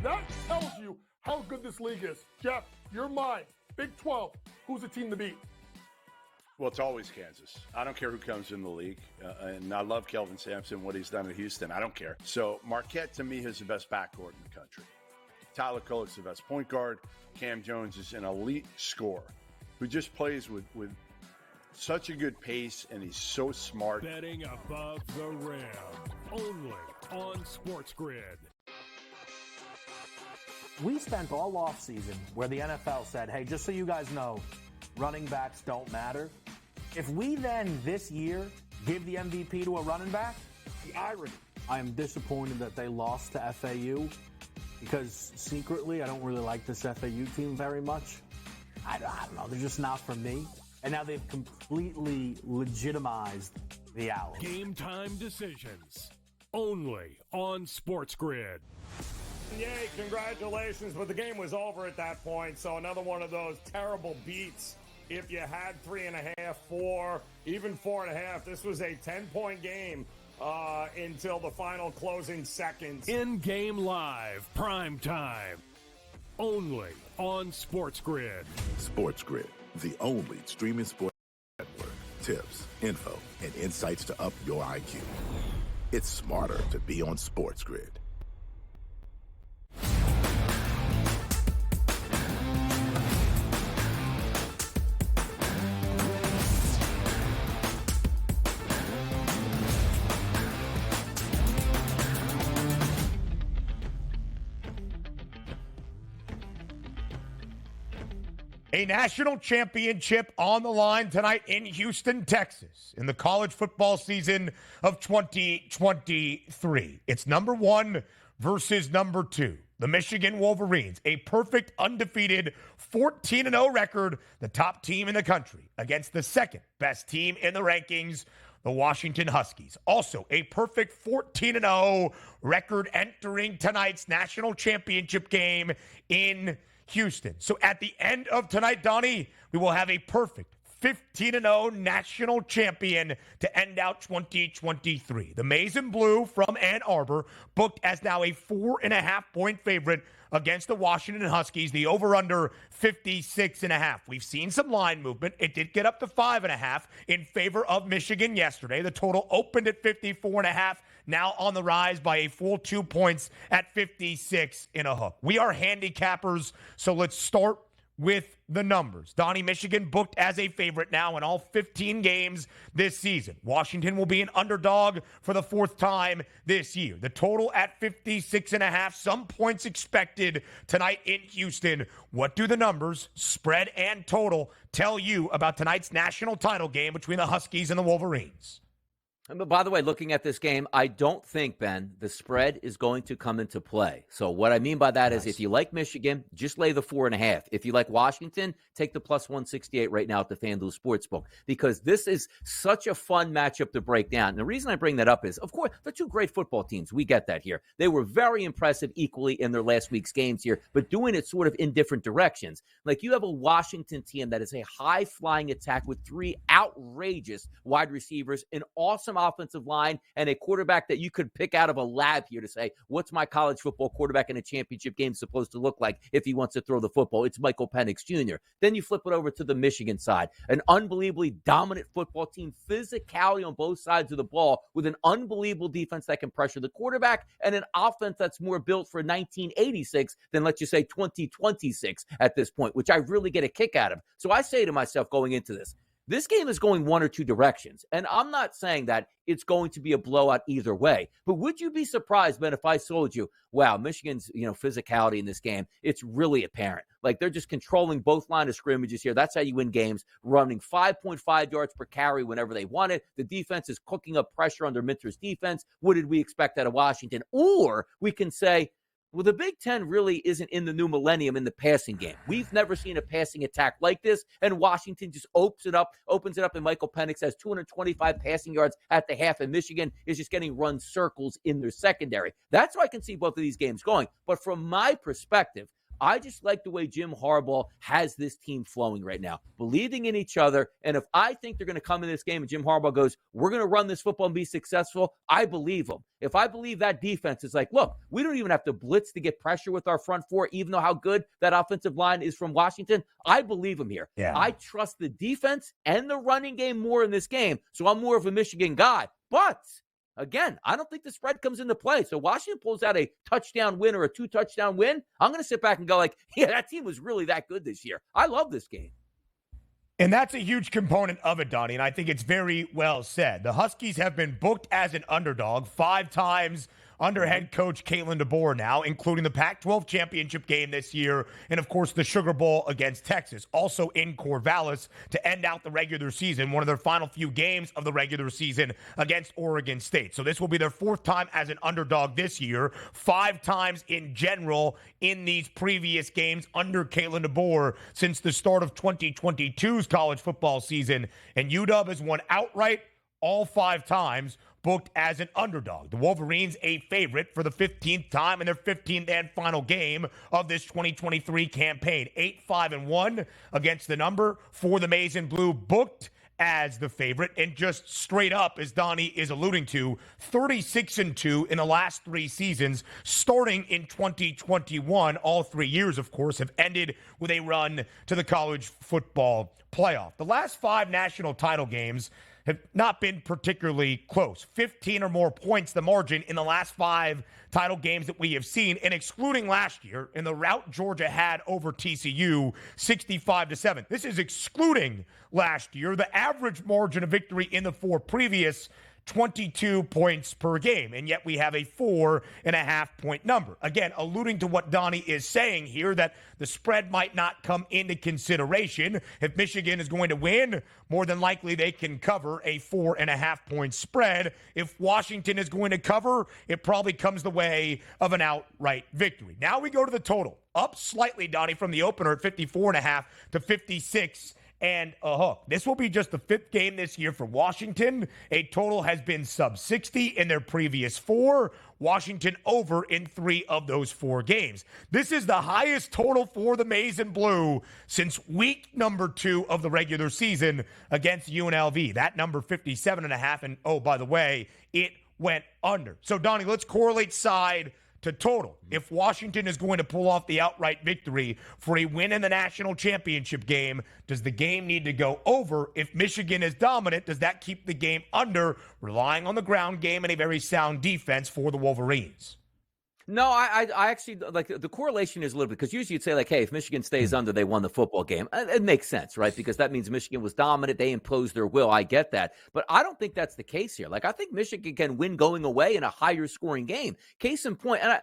That tells you how good this league is. Jeff, you're mine. Big 12. Who's the team to beat? Well, it's always Kansas. I don't care who comes in the league. And I love Kelvin Sampson, what he's done at Houston. I don't care. So Marquette, to me, is the best backcourt in the country. Tyler Kolek's the best point guard. Cam Jones is an elite scorer who just plays with such a good pace, and he's so smart. Betting above the rim. Only on SportsGrid. We spent all offseason where the NFL said, hey, just so you guys know, running backs don't matter. If we then this year give the MVP to a running back, the irony. I am disappointed that they lost to FAU because secretly I don't really like this FAU team very much. I don't know. They're just not for me. And now they've completely legitimized the Owls. Game time decisions only on SportsGrid. Yay, congratulations, but the game was over at that point, so another one of those terrible beats. If you had 3.5, 4, even 4.5, this was a 10-point game until the final closing seconds. In-game live, prime time, only on SportsGrid. SportsGrid, the only streaming sports network. Tips, info, and insights to up your IQ. It's smarter to be on SportsGrid. A national championship on the line tonight in Houston, Texas, in the college football season of 2023. It's number 1 versus number 2. The Michigan Wolverines, a perfect undefeated 14-0 record, the top team in the country, against the second best team in the rankings, the Washington Huskies. Also, a perfect 14-0 record entering tonight's national championship game in Houston. So at the end of tonight, Donnie, we will have a perfect 15-0 national champion to end out 2023. The Maize and Blue from Ann Arbor booked as now a 4.5-point favorite against the Washington Huskies. The over-under 56.5. We've seen some line movement. It did get up to 5.5 in favor of Michigan yesterday. The total opened at 54.5. Now on the rise by a full 2 points at 56 in a hook. We are handicappers, so let's start with the numbers. Donnie, Michigan booked as a favorite now in all 15 games this season. Washington will be an underdog for the 4th time this year. The total at 56.5, some points expected tonight in Houston. What do the numbers, spread and total, tell you about tonight's national title game between the Huskies and the Wolverines? But by the way, looking at this game, I don't think, Ben, the spread is going to come into play. So what I mean by that is if you like Michigan, just lay the 4.5. If you like Washington, take the plus 168 right now at the FanDuel Sportsbook, because this is such a fun matchup to break down. And the reason I bring that up is, of course, they're two great football teams. We get that here. They were very impressive equally in their last week's games here, but doing it sort of in different directions. Like you have a Washington team that is a high-flying attack with 3 outrageous wide receivers, an awesome offensive line, and a quarterback that you could pick out of a lab here to say, what's my college football quarterback in a championship game supposed to look like if he wants to throw the football? It's Michael Penix Jr. Then you flip it over to the Michigan side, an unbelievably dominant football team, physicality on both sides of the ball with an unbelievable defense that can pressure the quarterback and an offense that's more built for 1986 than, let's just say, 2026 at this point, which I really get a kick out of. So I say to myself going into this game is going one or two directions. And I'm not saying that it's going to be a blowout either way. But would you be surprised, Ben, if I told you, wow, Michigan's, physicality in this game, it's really apparent. Like they're just controlling both line of scrimmages here. That's how you win games, running 5.5 yards per carry whenever they want it. The defense is cooking up pressure under Minter's defense. What did we expect out of Washington? Or we can say, well, the Big Ten really isn't in the new millennium in the passing game. We've never seen a passing attack like this, and Washington just opens it up, and Michael Penix has 225 passing yards at the half, and Michigan is just getting run circles in their secondary. That's why I can see both of these games going. But from my perspective, I just like the way Jim Harbaugh has this team flowing right now, believing in each other. And if I think they're going to come in this game and Jim Harbaugh goes, we're going to run this football and be successful, I believe him. If I believe that defense is like, look, we don't even have to blitz to get pressure with our front four, even though how good that offensive line is from Washington, I believe him here. Yeah. I trust the defense and the running game more in this game. So I'm more of a Michigan guy. But again, I don't think the spread comes into play. So Washington pulls out a touchdown win or a 2-touchdown win. I'm going to sit back and go like, yeah, that team was really that good this year. I love this game. And that's a huge component of it, Donnie, and I think it's very well said. The Huskies have been booked as an underdog 5 times under head coach Kalen DeBoer now, including the Pac-12 championship game this year and, of course, the Sugar Bowl against Texas. Also in Corvallis to end out the regular season, one of their final few games of the regular season against Oregon State. So this will be their 4th time as an underdog this year, 5 times in general in these previous games under Kalen DeBoer since the start of 2022's college football season. And UW has won outright all 5 times, booked as an underdog. The Wolverines a favorite for the 15th time in their 15th and final game of this 2023 campaign. 8-5-1 against the number for the Maize and Blue, booked as the favorite, and just straight up, as Donnie is alluding to, 36-2 in the last 3 seasons, starting in 2021. All 3 years, of course, have ended with a run to the college football playoff. The last 5 national title games have not been particularly close. 15 or more points the margin in the last 5 title games that we have seen, and excluding last year in the rout Georgia had over TCU, 65-7. This is excluding last year. The average margin of victory in the 4 previous, 22 points per game, and yet we have a 4.5-point number. Again, alluding to what Donnie is saying here, that the spread might not come into consideration. If Michigan is going to win, more than likely they can cover a 4.5-point spread. If Washington is going to cover, it probably comes the way of an outright victory. Now we go to the total. Up slightly, Donnie, from the opener at 54.5 to 56 and a hook. This will be just the 5th game this year for Washington. A total has been sub 60 in their previous 4. Washington over in 3 of those 4 games. This is the highest total for the Maize and Blue since week number 2 of the regular season against UNLV. That number 57.5. And oh, by the way, it went under. So Donnie, let's correlate side to total. If Washington is going to pull off the outright victory for a win in the national championship game, does the game need to go over? If Michigan is dominant, does that keep the game under, relying on the ground game and a very sound defense for the Wolverines? No, I actually, like, the correlation is a little bit, because usually you'd say, like, hey, if Michigan stays under, they won the football game. It makes sense, right? Because that means Michigan was dominant. They imposed their will. I get that. But I don't think that's the case here. Like, I think Michigan can win going away in a higher scoring game. Case in point, and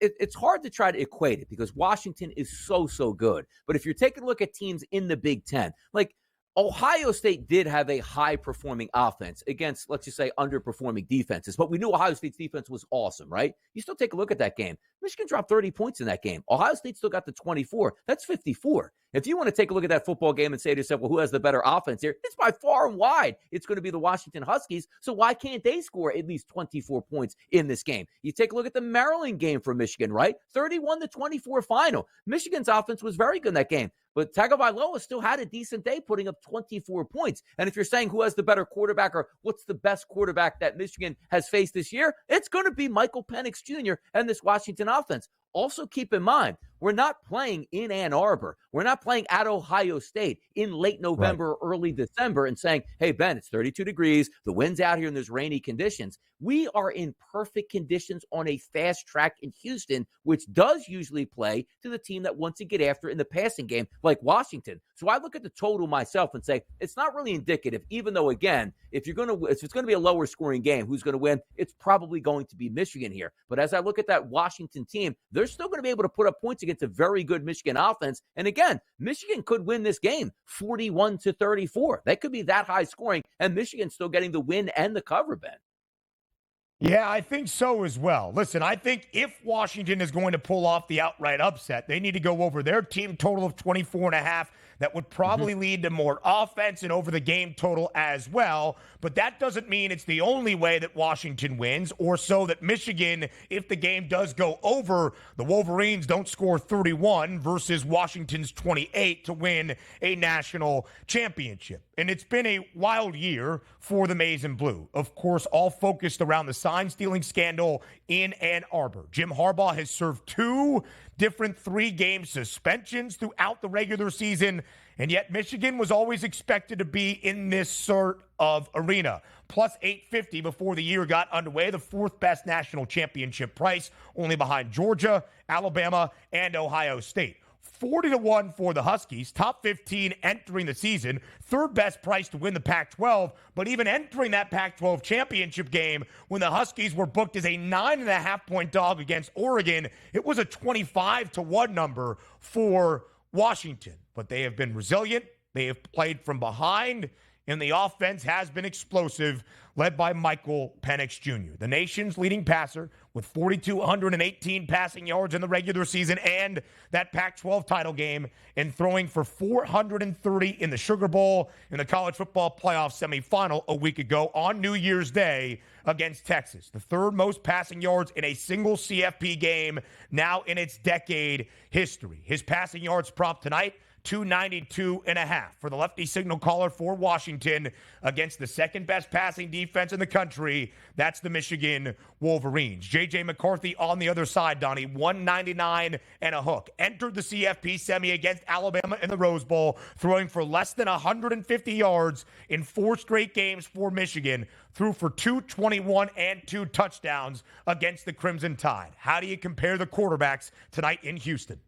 it's hard to try to equate it because Washington is so good. But if you're taking a look at teams in the Big Ten, like, Ohio State did have a high-performing offense against, let's just say, underperforming defenses. But we knew Ohio State's defense was awesome, right? You still take a look at that game. Michigan dropped 30 points in that game. Ohio State still got the 24. That's 54. If you want to take a look at that football game and say to yourself, well, who has the better offense here? It's by far and wide. It's going to be the Washington Huskies. So why can't they score at least 24 points in this game? You take a look at the Maryland game for Michigan, right? 31-24 final. Michigan's offense was very good in that game. But Tagovailoa still had a decent day, putting up 24 points. And if you're saying who has the better quarterback or what's the best quarterback that Michigan has faced this year, it's going to be Michael Penix Jr. and this Washington offense. Also keep in mind, we're not playing in Ann Arbor. We're not playing at Ohio State in late November or early December and saying, hey, Ben, it's 32 degrees. The wind's out here and there's rainy conditions. We are in perfect conditions on a fast track in Houston, which does usually play to the team that wants to get after in the passing game, like Washington. So I look at the total myself and say, it's not really indicative, even though, again, if it's going to be a lower scoring game, who's going to win? It's probably going to be Michigan here. But as I look at that Washington team, they're still going to be able to put up points against a very good Michigan offense. And again, Michigan could win this game 41-34. That could be that high scoring, and Michigan still getting the win and the cover, Ben. Yeah, I think so as well. Listen, I think if Washington is going to pull off the outright upset, they need to go over their team total of 24.5. That would probably lead to more offense and over the game total as well. But that doesn't mean it's the only way that Washington wins, or so that Michigan, if the game does go over, the Wolverines don't score 31 versus Washington's 28 to win a national championship. And it's been a wild year for the Maize and Blue. Of course, all focused around the sign-stealing scandal in Ann Arbor. Jim Harbaugh has served 2 different 3-game suspensions throughout the regular season, and yet Michigan was always expected to be in this sort of arena. Plus 850 before the year got underway, the 4th best national championship price, only behind Georgia, Alabama, and Ohio State. 40-1 for the Huskies, top 15 entering the season, third best price to win the Pac-12, but even entering that Pac-12 championship game when the Huskies were booked as a 9.5-point dog against Oregon, it was a 25-1 number for Washington. But they have been resilient. They have played from behind, and the offense has been explosive, led by Michael Penix Jr., the nation's leading passer with 4,218 passing yards in the regular season and that Pac-12 title game, and throwing for 430 in the Sugar Bowl in the college football playoff semifinal a week ago on New Year's Day against Texas. The third most passing yards in a single CFP game now in its decade history. His passing yards prop tonight, 292.5 for the lefty signal caller for Washington against the second best passing defense in the country. That's the Michigan Wolverines. J.J. McCarthy on the other side, Donnie, 199 and a hook. Entered the CFP semi against Alabama in the Rose Bowl, throwing for less than 150 yards in 4 straight games for Michigan. Threw for 221 and 2 touchdowns against the Crimson Tide. How do you compare the quarterbacks tonight in Houston?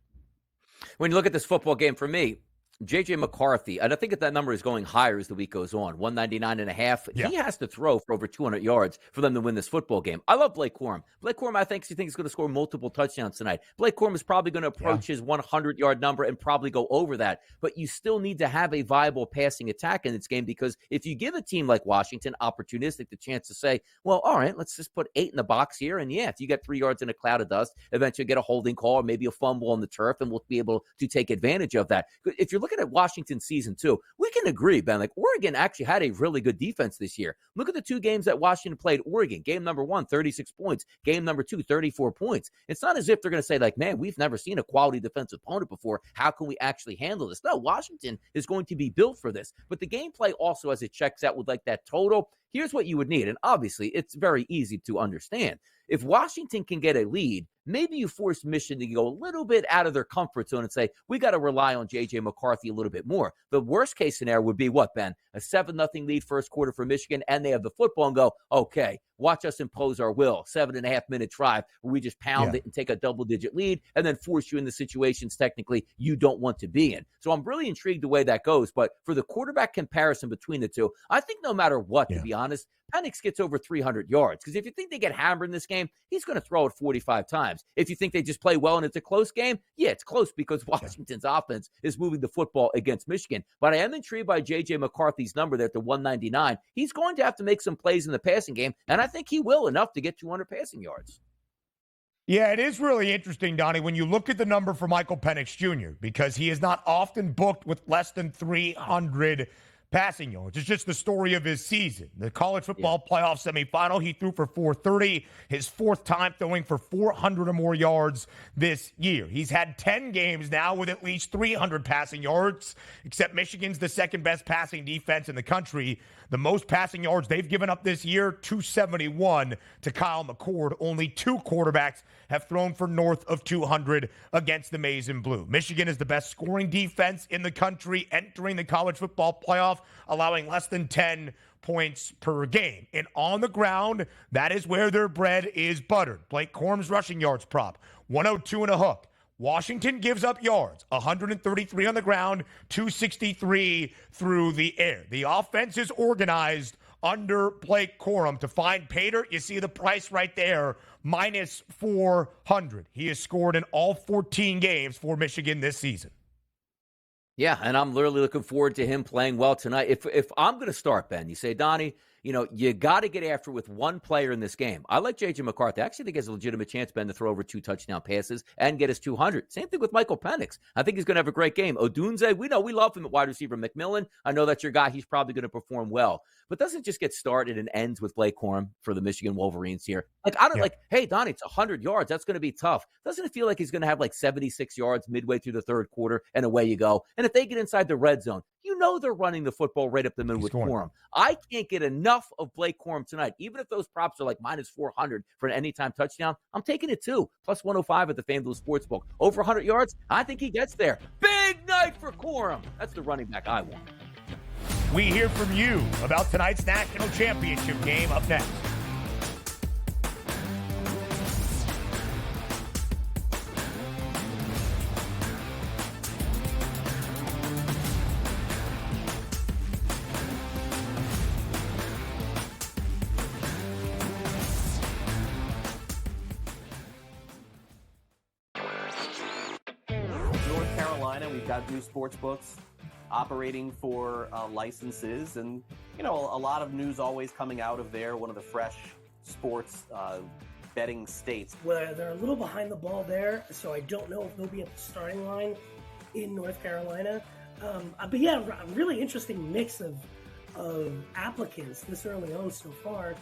When you look at this football game, for me, J.J. McCarthy, and I think that number is going higher as the week goes on, 199.5. Yeah. He has to throw for over 200 yards for them to win this football game. I love Blake Corum. Blake Corum, I think he's going to score multiple touchdowns tonight. Blake Corum is probably going to approach his 100-yard number and probably go over that. But you still need to have a viable passing attack in this game, because if you give a team like Washington opportunistic the chance to say, well, all right, let's just put 8 in the box here. And yeah, if you get 3 yards in a cloud of dust, eventually get a holding call or maybe a fumble on the turf, and we'll be able to take advantage of that. If you're looking at Washington season 2, we can agree, Ben, like Oregon actually had a really good defense this year. Look at the 2 games that Washington played Oregon. Game number 1, 36 points. Game number 2, 34 points. It's not as if they're going to say like, man, we've never seen a quality defensive opponent before. How can we actually handle this? No, Washington is going to be built for this. But the gameplay also, as it checks out with like that total, here's what you would need. And obviously, it's very easy to understand. If Washington can get a lead, maybe you force Michigan to go a little bit out of their comfort zone and say, we got to rely on J.J. McCarthy a little bit more. The worst case scenario would be what, Ben? A 7-0 lead first quarter for Michigan, and they have the football and go, okay, watch us impose our will. 7.5-minute drive where we just pound it and take a double-digit lead and then force you into situations technically you don't want to be in. So I'm really intrigued the way that goes. But for the quarterback comparison between the two, I think no matter what, to be honest, Penix gets over 300 yards. Because if you think they get hammered in this game, he's going to throw it 45 times. If you think they just play well and it's a close game, yeah, it's close because Washington's offense is moving the football against Michigan. But I am intrigued by J.J. McCarthy's number there at the 199. He's going to have to make some plays in the passing game, and I think he will, enough to get 200 passing yards. Yeah, it is really interesting, Donnie, when you look at the number for Michael Penix Jr., because he is not often booked with less than 300 passing yards. It's just the story of his season. The college football playoff semifinal, he threw for 430, his 4th time throwing for 400 or more yards this year. He's had 10 games now with at least 300 passing yards, except Michigan's the second best passing defense in the country. The most passing yards they've given up this year, 271 to Kyle McCord. Only 2 quarterbacks have thrown for north of 200 against the Maize and Blue. Michigan is the best scoring defense in the country entering the college football playoff, allowing less than 10 points per game. And on the ground, that is where their bread is buttered. Blake Corum's rushing yards prop, 102 and a hook. Washington gives up yards, 133 on the ground, 263 through the air. The offense is organized under Blake Corum. To find Pater, you see the price right there, minus 400. He has scored in all 14 games for Michigan this season. Yeah, and I'm literally looking forward to him playing well tonight. If I'm going to start, Ben, you say, Donnie, you know, you got to get after with one player in this game. I like J.J. McCarthy. I actually think he has a legitimate chance, Ben, to throw over 2 touchdown passes and get his 200. Same thing with Michael Penix. I think he's going to have a great game. Odunze, we love him at wide receiver. McMillan, I know that's your guy. He's probably going to perform well. But doesn't just get started and ends with Blake Corum for the Michigan Wolverines here. Like, I don't hey, Donnie, it's 100 yards. That's going to be tough. Doesn't it feel like he's going to have like 76 yards midway through the third quarter and away you go? And if they get inside the red zone, you know they're running the football right up the middle with Corum. I can't get enough of Blake Corum tonight. Even if those props are like minus 400 for an anytime touchdown, I'm taking it too. Plus 105 at the FanDuel Sportsbook. Over 100 yards, I think he gets there. Big night for Corum. That's the running back I want. We hear from you about tonight's national championship game up next. Carolina, we've got new sports books operating for licenses, and a lot of news always coming out of there. One of the fresh sports betting states. Well, they're a little behind the ball there, so I don't know if they'll be at the starting line in North Carolina. But yeah, a really interesting mix of applicants this early on so far.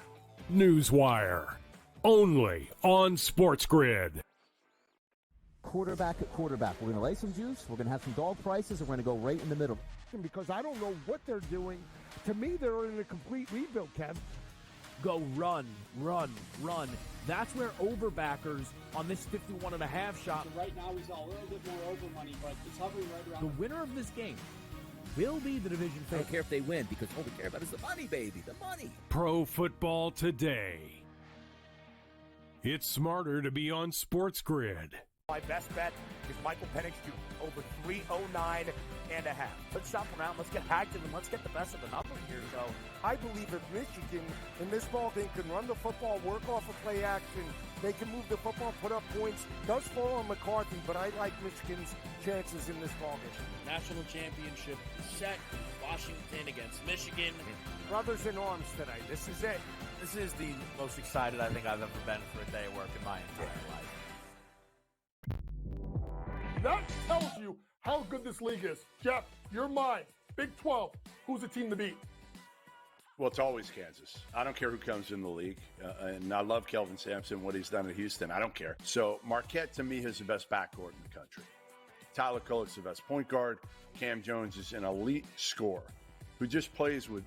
Newswire, only on SportsGrid. Quarterback at quarterback. We're going to lay some juice. We're going to have some dog prices, and we're going to go right in the middle. Because I don't know what they're doing. To me, they're in a complete rebuild, Kev. Go run, run, run. That's where overbackers on this 51.5 shot. So right now, he's a little bit more over money, but it's hovering right around. The winner of this game will be the division I don't favorite. care if they win, because all we care about is the money, baby, the money. Pro Football Today. It's smarter to be on SportsGrid. My best bet is Michael Penix Jr. over 309 and a half. Let's shop around. Let's get active, and let's get the best of the number here. So I believe if Michigan in this ball game can run the football, work off of play action, they can move the football, put up points. Does fall on McCarthy, but I like Michigan's chances in this ball game. National championship is set. Washington against Michigan. Brothers in arms tonight. This is it. this is the most excited I think I've ever been for a day of work in my entire life. That tells you how good this league is. Jeff, you're mine. Big 12. Who's the team to beat? Well, it's always Kansas. I don't care who comes in the league. And I love Kelvin Sampson, what he's done at Houston. I don't care. So Marquette, to me, is the best backcourt in the country. Tyler Kolek's the best point guard. Cam Jones is an elite scorer who just plays with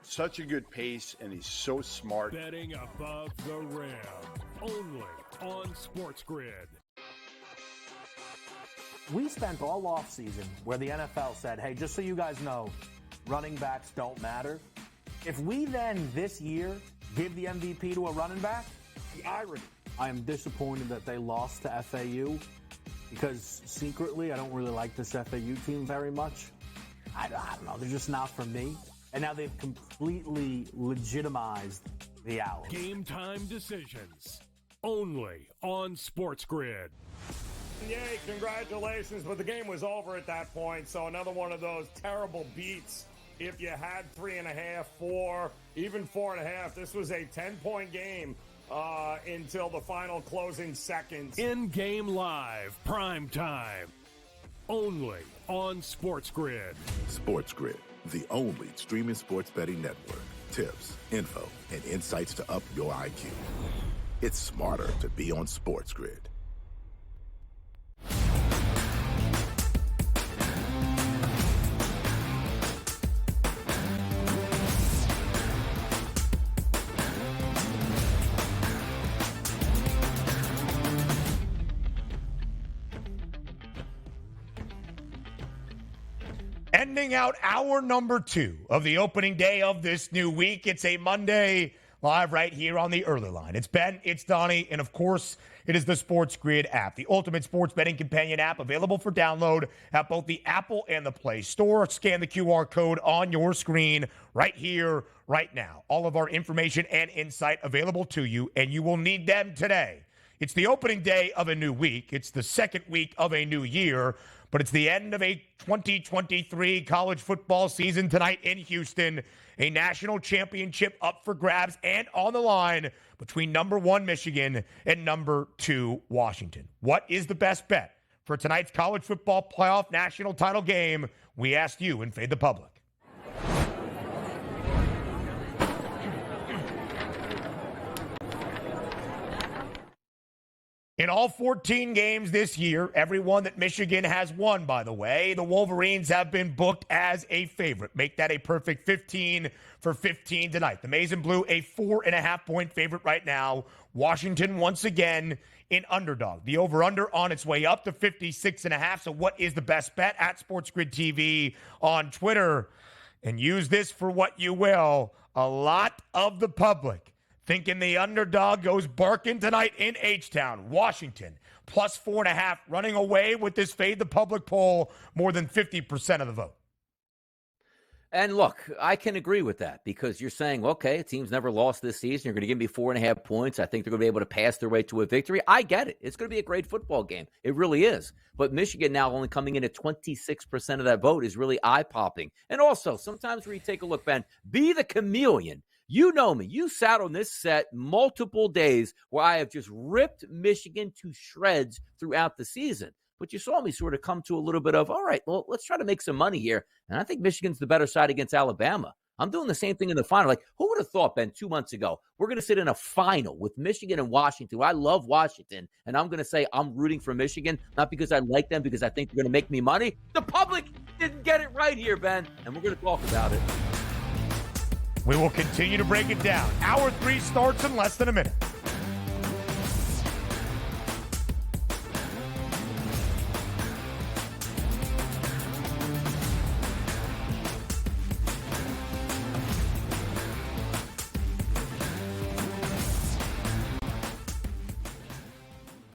such a good pace, and he's so smart. Betting above the rim. Only on SportsGrid. We spent all offseason where the NFL said, hey, just so you guys know, running backs don't matter. If we then this year give the MVP to a running back, the irony. I am disappointed that they lost to FAU because secretly I don't really like this FAU team very much. I don't know. They're just not for me. And now they've completely legitimized the Owls. Game time decisions. Only on SportsGrid. Yay, congratulations, but the game was over at that point, so another one of those terrible beats. If you had 3.5, 4, even 4.5, this was a 10-point game until the final closing seconds. In-game live, prime time. Only on SportsGrid. SportsGrid, the only streaming sports betting network. Tips, info, and insights to up your IQ. It's smarter to be on SportsGrid. Ending out hour number 2 of the opening day of this new week. It's a Monday live right here on the early line. It's Ben, it's Donnie, and of course, it is the SportsGrid app, the ultimate sports betting companion app available for download at both the Apple and the Play Store. Scan the QR code on your screen right here, right now. All of our information and insight available to you, and you will need them today. It's the opening day of a new week. It's the second week of a new year. But it's the end of a 2023 college football season tonight in Houston. A national championship up for grabs and on the line between number 1 Michigan and number 2 Washington. What is the best bet for tonight's college football playoff national title game? We asked you in Fade the Public. In all 14 games this year, every one that Michigan has won, by the way, the Wolverines have been booked as a favorite. Make that a perfect 15 for 15 tonight. The Maize and Blue, a 4.5-point favorite right now. Washington, once again, in underdog. The over-under on its way up to 56.5. So what is the best bet? At SportsGrid TV on Twitter. And use this for what you will. A lot of the public thinking the underdog goes barking tonight in H-Town. Washington, plus 4.5, running away with this Fade the Public poll, more than 50% of the vote. And look, I can agree with that because you're saying, okay, a team's never lost this season. You're going to give me 4.5 points. I think they're going to be able to pass their way to a victory. I get it. It's going to be a great football game. It really is. But Michigan now only coming in at 26% of that vote is really eye-popping. And also, sometimes when you take a look, Ben, be the chameleon. You know me. You sat on this set multiple days where I have just ripped Michigan to shreds throughout the season. But you saw me sort of come to a little bit of, all right, well, let's try to make some money here. And I think Michigan's the better side against Alabama. I'm doing the same thing in the final. Like, who would have thought, Ben, 2 months ago, we're going to sit in a final with Michigan and Washington. I love Washington, and I'm going to say I'm rooting for Michigan, not because I like them, because I think they're going to make me money. The public didn't get it right here, Ben, and we're going to talk about it. We will continue to break it down. Hour 3 starts in less than a minute.